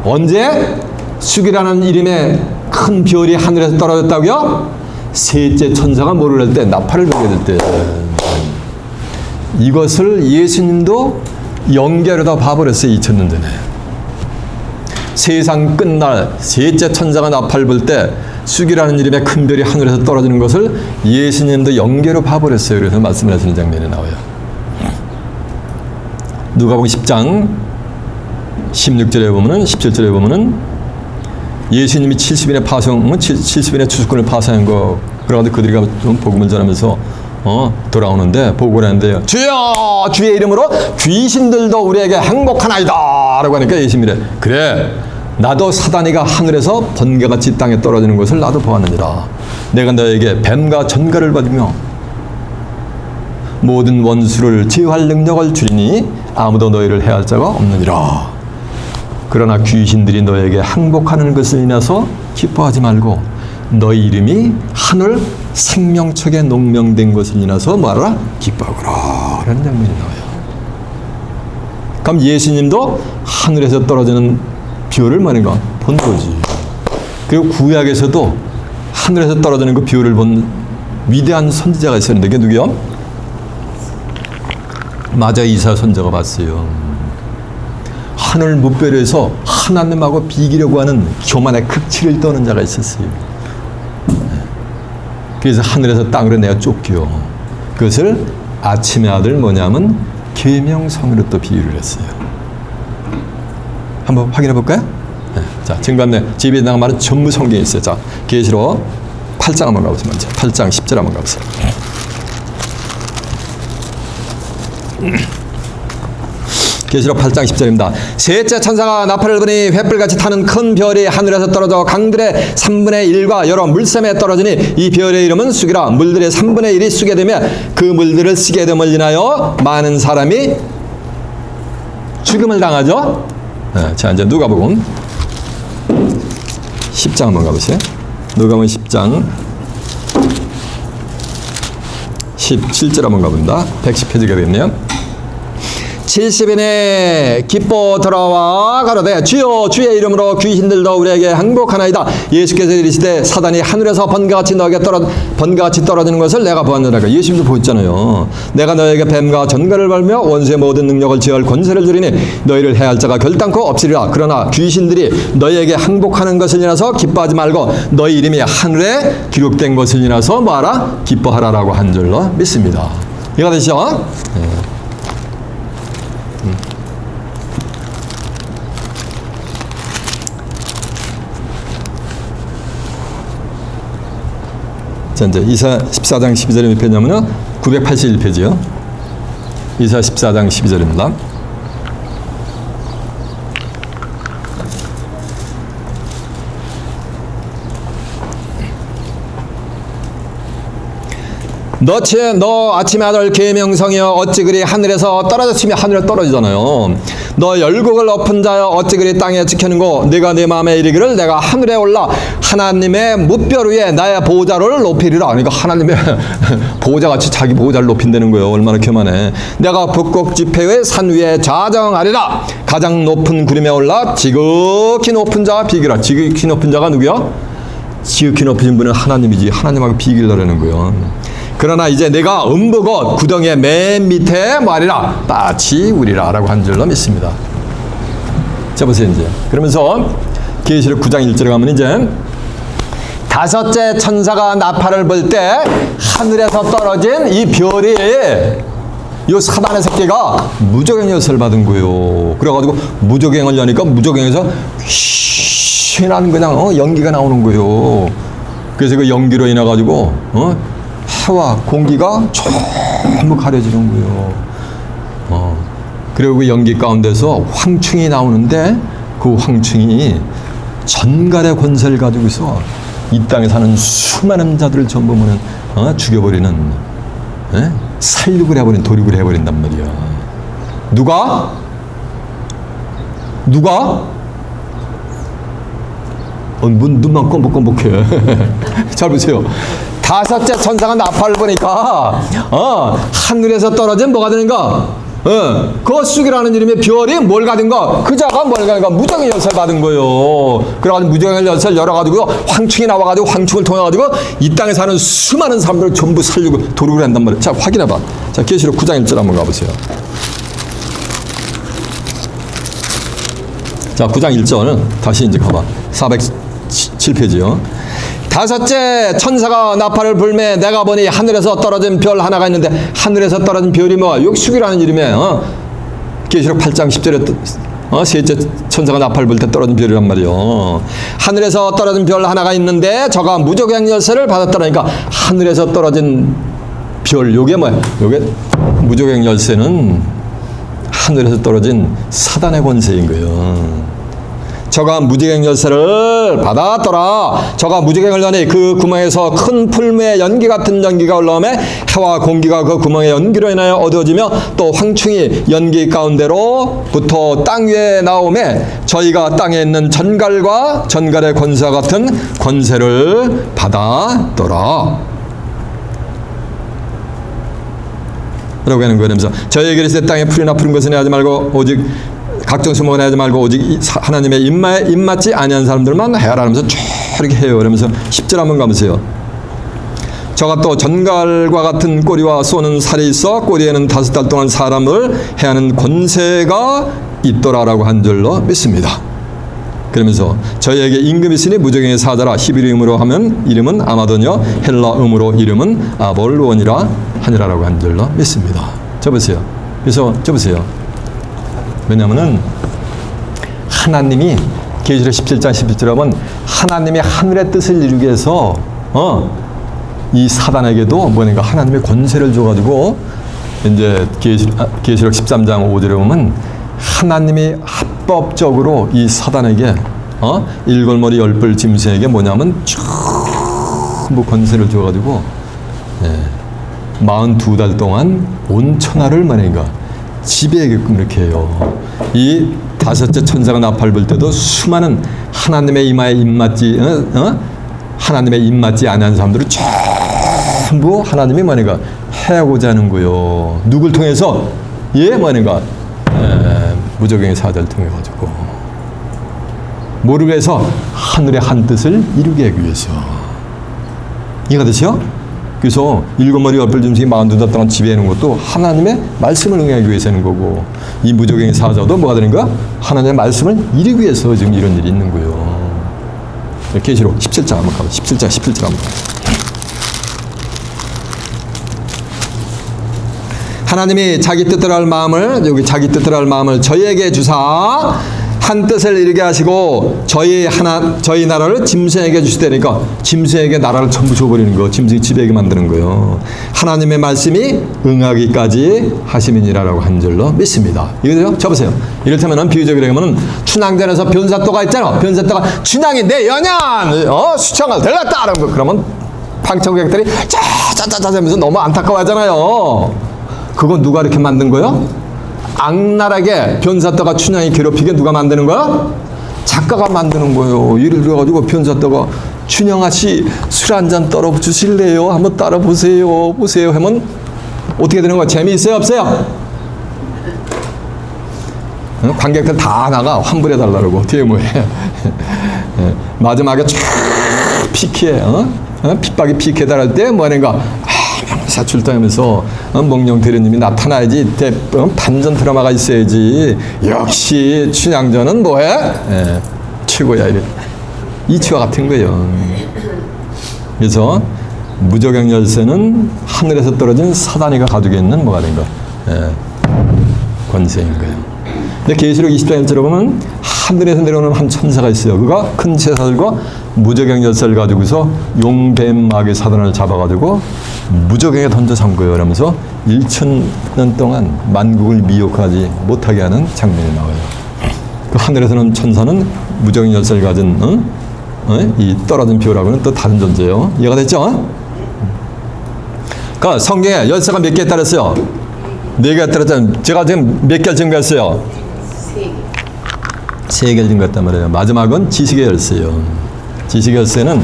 언제? 쑥이라는 이름의 큰 별이 하늘에서 떨어졌다고요? 셋째 천사가 뭐를 할 때? 나팔을 불게 될 때. 이것을 예수님도 연계로다 봐버렸어요. 2000년 전에. 세상 끝날 셋째 천사가 나팔 불 때 쑥이라는 이름의 큰 별이 하늘에서 떨어지는 것을 예수님도 연계로 봐버렸어요. 그래서 말씀을 하시는 장면이 나와요. 누가복음 10장 16절에 보면은 17절에 보면은 예수님이 70인의 추수꾼을 파송한 거 그러고도 그들이 좀 복음을 전하면서 돌아오는데 보고를 하는데요. 주여 주의 이름으로 귀신들도 우리에게 행복하나이다 라고 하니까 예수님이 그래 나도 사단이가 하늘에서 번개같이 땅에 떨어지는 것을 나도 보았느니라. 내가 너에게 뱀과 전갈을 받으며 모든 원수를 제어할 능력을 주리니 아무도 너희를 해할 자가 없느니라. 그러나 귀신들이 너에게 항복하는 것을 인해서 기뻐하지 말고 너희 이름이 하늘 생명책에 농명된 것을 인해서 뭐하라? 기뻐하거라 라는 장면이 나와요. 그럼 예수님도 하늘에서 떨어지는 비율을 말인가? 본 거지. 그리고 구약에서도 하늘에서 떨어지는 그 비율을 본 위대한 선지자가 있었는데 그게 누구요? 맞아 이사 선지자가 봤어요. 하늘 무별에서 하나님하고 비기려고 하는 교만의 극치를 떠는 자가 있었어요. 그래서 하늘에서 땅으로 내가 쫓겨. 그것을 아침의 아들 뭐냐면 계명성으로 또 비유를 했어요. 한번 확인해 볼까요? 네. 자, 증거함내 집에 나가 말은 전부 성경에 있어요. 자, 계시록 8장 한번 가보세요. 먼저 8장 10절 한번 가보세요. 계시록 8장 10절입니다. 셋째 천사가 나팔을 부니 횃불같이 타는 큰 별이 하늘에서 떨어져 강들의 3분의 1과 여러 물샘에 떨어지니 이 별의 이름은 쑥이라. 물들의 3분의 1이 쑥에 되면 그 물들을 쓰게 됨을 인하여 많은 사람이 죽음을 당하죠. 네, 자 이제 누가복음 10장 한번 가보세요. 누가복음 10장 17절 한번 가봅니다. 110페이지가 되겠네요. 70인의 기뻐 돌아와 가로되 주여 주의 이름으로 귀신들도 우리에게 항복하나이다. 예수께서 이르시되 사단이 하늘에서 번개같이 너에게 번개같이 떨어지는 것을 내가 보았느니라. 예수님도 보였잖아요. 내가 너에게 뱀과 전갈을 벌며 원수의 모든 능력을 제할 권세를 주리니 너희를 해할 자가 결단코 없으리라. 그러나 귀신들이 너희에게 항복하는 것을 인하서 기뻐하지 말고 너희 이름이 하늘에 기록된 것을 인하서 뭐하라? 기뻐하라라고 한 줄로 믿습니다. 이해가 되시죠? 네. 자, 이제 이사 14장 12절에 몇 페이지냐면요. 981페이지요. 이사 14장 12절입니다. 너 아침에 아들 계명성이여 어찌 그리 하늘에서 떨어졌으며 하늘에 떨어지잖아요. 너 열국을 엎은 자여 어찌 그리 땅에 지켜는고 네가 내 마음에 이르기를 내가 하늘에 올라 하나님의 무별 위에 나의 보호자를 높이리라. 그러니까 하나님의 보호자같이 자기 보호자를 높인다는 거예요. 얼마나 교만해. 내가 북극 지폐의 산 위에 좌정하리라. 가장 높은 구름에 올라 지극히 높은 자와 비기라. 지극히 높은 자가 누구야? 지극히 높으신 분은 하나님이지. 하나님하고 비길라라는 거예요. 그러나 이제 내가 음부곳 구덩이의 맨 밑에 뭐하리라 따치 우리라 라고 한 줄로 믿습니다. 자 보세요. 이제 그러면서 계시록 9장 1절에 가면 이제 다섯째 천사가 나팔을 불 때 하늘에서 떨어진 이 별이 이 사단의 새끼가 무저갱 엿을 받은 거예요. 그래가지고 무저갱을 여니까 무저갱에서 휘난 그냥 연기가 나오는 거예요. 그래서 그 연기로 인해 가지고 해와 공기가 전부 가려지는 거예요. 그리고 그 연기 가운데서 황충이 나오는데 그 황충이 전갈의 권세를 가지고 있어 이 땅에 사는 수많은 자들을 전부 죽여버리는 살육을 해버린 도륙을 해버린단 말이야. 누가? 눈만 껌뻑껌뻑해. 잘 보세요. 다섯째 천사가 나팔을 보니까 하늘에서 떨어진 뭐가 되는가? 그 쑥이라는 이름의 별이 뭘 가든가? 그 자가 뭘 가든가? 무정의 엿을 받은 거예요. 그래가지고 무정의 엿을 열어가지고 황충이 나와가지고 황충을 통해가지고 이 땅에 사는 수많은 사람들을 전부 살리고 도륙을 한단 말이에요. 자 확인해봐. 자 계시록 9장 1절 한번 가보세요. 자 9장 1절은 다시 이제 가봐. 407페이지요. 다섯째 천사가 나팔을 불매 내가 보니 하늘에서 떨어진 별 하나가 있는데 하늘에서 떨어진 별이 뭐야? 욕숙이라는 이름에 계시록 8장 10절에 셋째 천사가 나팔을 불 때 떨어진 별이란 말이요. 하늘에서 떨어진 별 하나가 있는데 저가 무저갱 열쇠를 받았다니까 하늘에서 떨어진 별 요게 뭐야? 요게 무저갱 열쇠는 하늘에서 떨어진 사단의 권세인 거예요. 저가 무저갱 열쇠를 받았더라. 저가 무저갱을 여니 그 구멍에서 큰 풀무에 연기 같은 연기가 올라오매 해와 공기가 그 구멍의 연기로 인하여 어두워지며 또 황충이 연기 가운데로부터 땅 위에 나오매 저희가 땅에 있는 전갈과 전갈의 권세와 같은 권세를 받았더라. 라고 하는 거예요. 저희에게 이르시되 땅에 풀이나 푸른 것은 하지 말고 오직 각종 수목은 하지 말고 오직 하나님의 입맞지 아니한 사람들만 해라 하면서 쭉 이렇게 해요. 그러면서 10절 한번 가보세요. 저가 또 전갈과 같은 꼬리와 쏘는 살이 있어 꼬리에는 5달 동안 사람을 해하는 권세가 있더라라고 한 줄로 믿습니다. 그러면서 저희에게 임금이 있으니 무저갱의 사자라. 히브리음으로 하면 이름은 아마도뇨 헬라음으로 이름은 아볼루온이라 하니라라고 한 줄로 믿습니다. 저 보세요. 그래서 저 보세요. 왜냐하면은 하나님이 계시록 17장 11절에 보면 하나님이 하늘의 뜻을 이루기 위해서 이 사단에게도 뭐니까 하나님의 권세를 줘가지고 이제 계시록 13장 5절에 보면 하나님이 합법적으로 이 사단에게 일골머리 열불 짐승에게 뭐냐면 전부 권세를 줘가지고 42달 동안 온 천하를 뭐니까 지배하게끔 이렇게 해요. 이 다섯째 천사가 나팔 불 때도 수많은 하나님의 이마에 입맞지 하나님의 입맞지 아니한 사람들을 전부 하나님이 뭐니까 해하고자 하는 거예요. 누굴 통해서? 뭐니까 무저갱의 사자를 통해 가지고 뭐를 위해서? 하늘의 한 뜻을 이루게 하기 위해서. 이해가 되세요? 그래서 일곱머리 열불 짐승이 42달 동안 지배하는 것도 하나님의 말씀을 응하기 위해서 하는 거고 이 무저갱의 사자도 뭐가 되는가? 하나님의 말씀을 이루기 위해서 지금 이런 일이 있는 거예요. 계시록 17장 한번 가봐. 17장 한번 가봐. 하나님이 자기 뜻대로 할 마음을 여기 자기 뜻대로 할 마음을 저희에게 주사 한 뜻을 이루게 하시고 저희 나라를 짐승에게 주시다니까 짐승에게 나라를 전부 줘버리는 거, 짐승이 지배하게 만드는 거예요. 하나님의 말씀이 응하기까지 하심이니라라고 한 줄로 믿습니다. 이거죠? 쳐보세요. 이를테면 비유적으로 하면 춘향전에서 변사또가 있잖아. 변사또가 춘향이 내 연연 수청을 들렀다 그러면 방청객들이 짜짜짜짜 하면서 너무 안타까워하잖아요. 그거 누가 이렇게 만든 거요? 악랄하게 변사또가 춘향이 괴롭히게 누가 만드는 거야? 작가가 만드는 거예요. 예를 들어가지고 변사또가 춘향아 씨 술 한잔 떨어 주실래요? 한번 따라 보세요. 보세요 하면 어떻게 되는 거야? 재미있어요? 없어요? 관객들 다 나가 환불해 달라고 뒤에 뭐해? 마지막에 쫙 피키해, 핍박이 피키해 달할 때 뭐하는가? 명사 출동하면서 몽룡 대리님이 나타나야지 반전 드라마가 있어야지. 역시 춘향전은 뭐해? 최고야 이래. 이치와 같은 거예요. 그래서 무저경 열쇠는 하늘에서 떨어진 사단이가 가지고 있는 뭐가 된 거? 권세인 거예요. 근데 계시록 20장 1절에 보면 하늘에서 내려오는 한 천사가 있어요. 그가 큰 제사들과 무저경 열쇠를 가지고서 용뱀 마귀 사단을 잡아가지고 무저경에 던져 산 거예요. 그러면서 1,000년 동안 만국을 미혹하지 못하게 하는 장면이 나와요. 그 하늘에서는 천사는 무저경 열쇠를 가진 이 떨어진 비오라고는 또 다른 존재예요. 이해가 됐죠? 그러니까 성경에 열쇠가 몇 개에 따랐어요? 4개에 따랐잖아요. 제가 지금 몇 개를 증거했어요? 3개를 증거했단 말이에요. 마지막은 지식의 열쇠예요. 지식의 열쇠는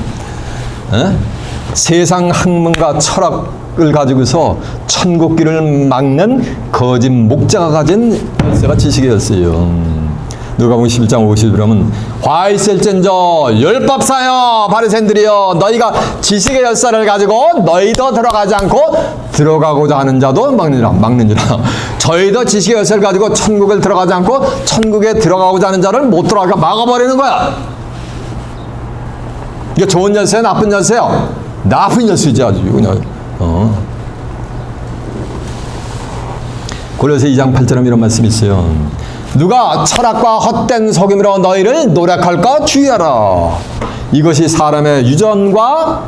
세상 학문과 철학을 가지고서 천국길을 막는 거짓 목자가 가진 열쇠가 지식의 열쇠예요. 누가복음 11장 50절 보면 화 있을진저 율법사여 바리새인들이여 너희가 지식의 열쇠를 가지고 너희도 들어가지 않고 들어가고자 하는 자도 막는지라 저희도 지식의 열쇠를 가지고 천국을 들어가지 않고 천국에 들어가고자 하는 자를 못 들어가게 막아버리는 거야. 이게 좋은 열쇠야 나쁜 열쇠야? 나쁜 열쇠지 아주 그냥. 고린도서 2장 8절에 이런 말씀이 있어요. 누가 철학과 헛된 속임으로 너희를 노력할까 주의하라. 이것이 사람의 유전과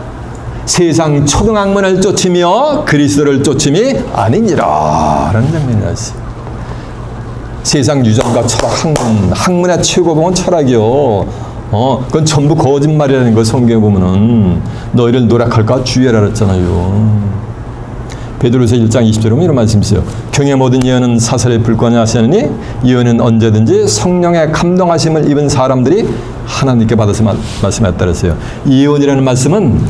세상 초등학문을 쫓으며 그리스도를 쫓음이 아니니라 라는 장면이 나왔어요. 세상 유전과 철학 학문의 최고봉은 철학이요. 그건 전부 거짓말이라는 거 성경에 보면은 너희를 노력할까 주의하라 그랬잖아요. 베드로서 1장 20절에 보면 이런 말씀이 있어요. 경의 모든 예언은 사설에 불과하냐 하시느니 예언은 언제든지 성령의 감동하심을 입은 사람들이 하나님께 받아서 말씀했다 그랬어요. 예언이라는 말씀은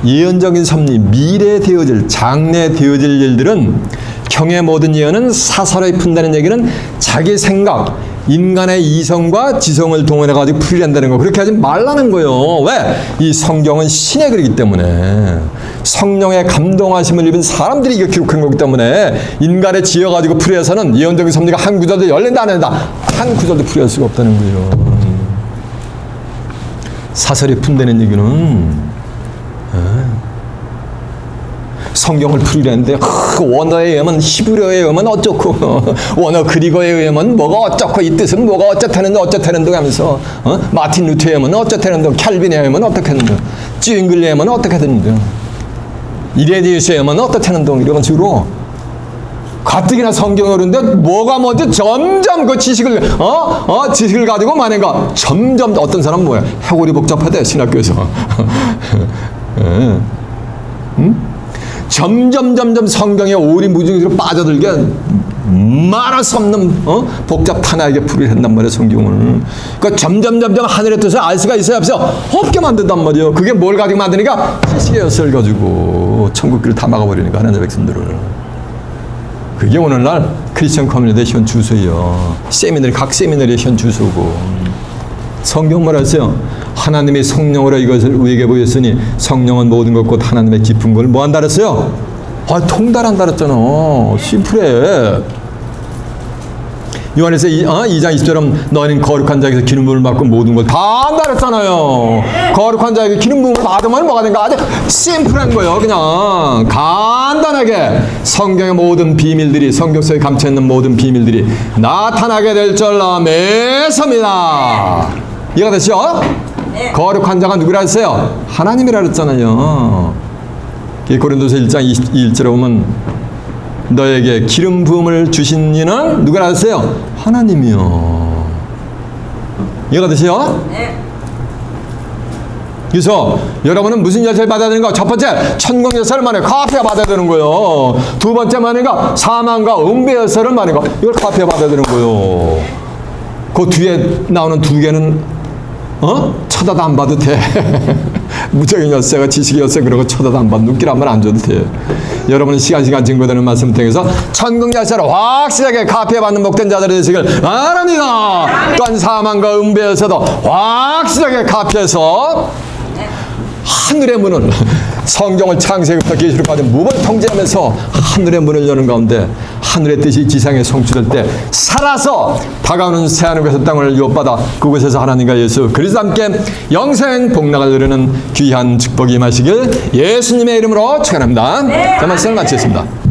예언적인 섭리, 미래에 되어질, 장래에 되어질 일들은 경의 모든 예언은 사설에 푼다는 얘기는 자기 생각, 인간의 이성과 지성을 동원해가지고 풀이한다는 거. 그렇게 하지 말라는 거예요. 왜? 이 성경은 신의 글이기 때문에 성령의 감동하심을 입은 사람들이 이거 기록한 거기 때문에 인간의 지어가지고 풀이해서는 예언적인 섭리가 한 구절도 열린다 안 된다. 한 구절도 풀이할 수가 없다는 거예요. 사설이 푼다는 얘기는 성경을 풀이했는데 원어에 의하면 히브리어에 의하면 어쩌고 원어 그리거에 의하면 뭐가 어쩌고 이 뜻은 뭐가 어쩌다는데 어쩌다는데 하면서 마틴 루터에 의하면 어쩌다는데 캘빈에 의하면 어떻게는데 쥐잉글리에 의하면 어떻게 되는데 이레디우스에 의하면 어떻다는데 이런 식으로 가뜩이나 성경을 그러는데 뭐가 뭔지 점점 그 지식을 지식을 가지고 만약가 점점 어떤 사람은 뭐야 해골이 복잡하대 신학교에서 점점 성경에 오리무중으로 빠져들게 말할 수 없는 복잡하나게 풀이를 한단 말이에요 성경을. 그러니까 점점 하늘의 뜻을 알 수가 있어요 없어요? 없게 만든단 말이에요. 그게 뭘 가지고 만드니까 지식의 열쇠를 가지고 천국길을 다 막아버리니까 하나님의 백성들을. 그게 오늘날 크리스천 커뮤니티의 현 주소예요. 각 세미나리의 현 주소고. 성경 뭐라 했어요? 하나님이 성령으로 이것을 우리에게 보였으니 성령은 모든 것 곧 하나님의 깊은 걸 뭐 한다 그랬어요? 통달한다 그랬잖아. 심플해. 요한에서 2장 20절은 너희는 거룩한 자에게서 기름 부음을 받고 모든 걸 다 한다 그랬잖아요. 거룩한 자에게 기름 부음을 받으면 뭐가 된가? 아주 심플한 거예요. 그냥 간단하게 성경의 모든 비밀들이 성경 속에 감춰있는 모든 비밀들이 나타나게 될 줄 믿습니다. 이해가 되시죠? 거룩한 자가 누구라 했어요? 하나님이라 그랬잖아요. 고린도서 1장 21절에 보면 너에게 기름 부음을 주신 이는 누구라 했어요? 하나님이요. 이해가 되시죠? 네. 그래서 여러분은 무슨 열쇠를 받아야 되는가? 첫 번째, 천국 열쇠를 말해 카페가 받아야 되는 거예요. 두 번째 말인가? 사망과 음배 열쇠를 말인가? 이걸 카페가 받아야 되는 거예요. 그 뒤에 나오는 두 개는 쳐다도 안 봐도 돼. 무적인 열쇠가 지식의 열쇠 그런 거 쳐다도 안 봐도 눈길 한번 안 줘도 돼. 여러분은 시간 증거되는 말씀 통해서 천국 열쇠를 확실하게 카피해 받는 복된 자들이 되시길 바랍니다. 또한 사망과 음배 열쇠도 확실하게 카피해서 하늘의 문을 성경을 창세기부터 계시록까지 무벌 통제하면서 하늘의 문을 여는 가운데 하늘의 뜻이 지상에 성취될 때 살아서 다가오는 새하늘과 새 땅을 유업받아 그곳에서 하나님과 예수 그리스도 함께 영생 복락을 누리는 귀한 축복이 임하시길 예수님의 이름으로 축원합니다. 자, 말씀을 마치겠습니다.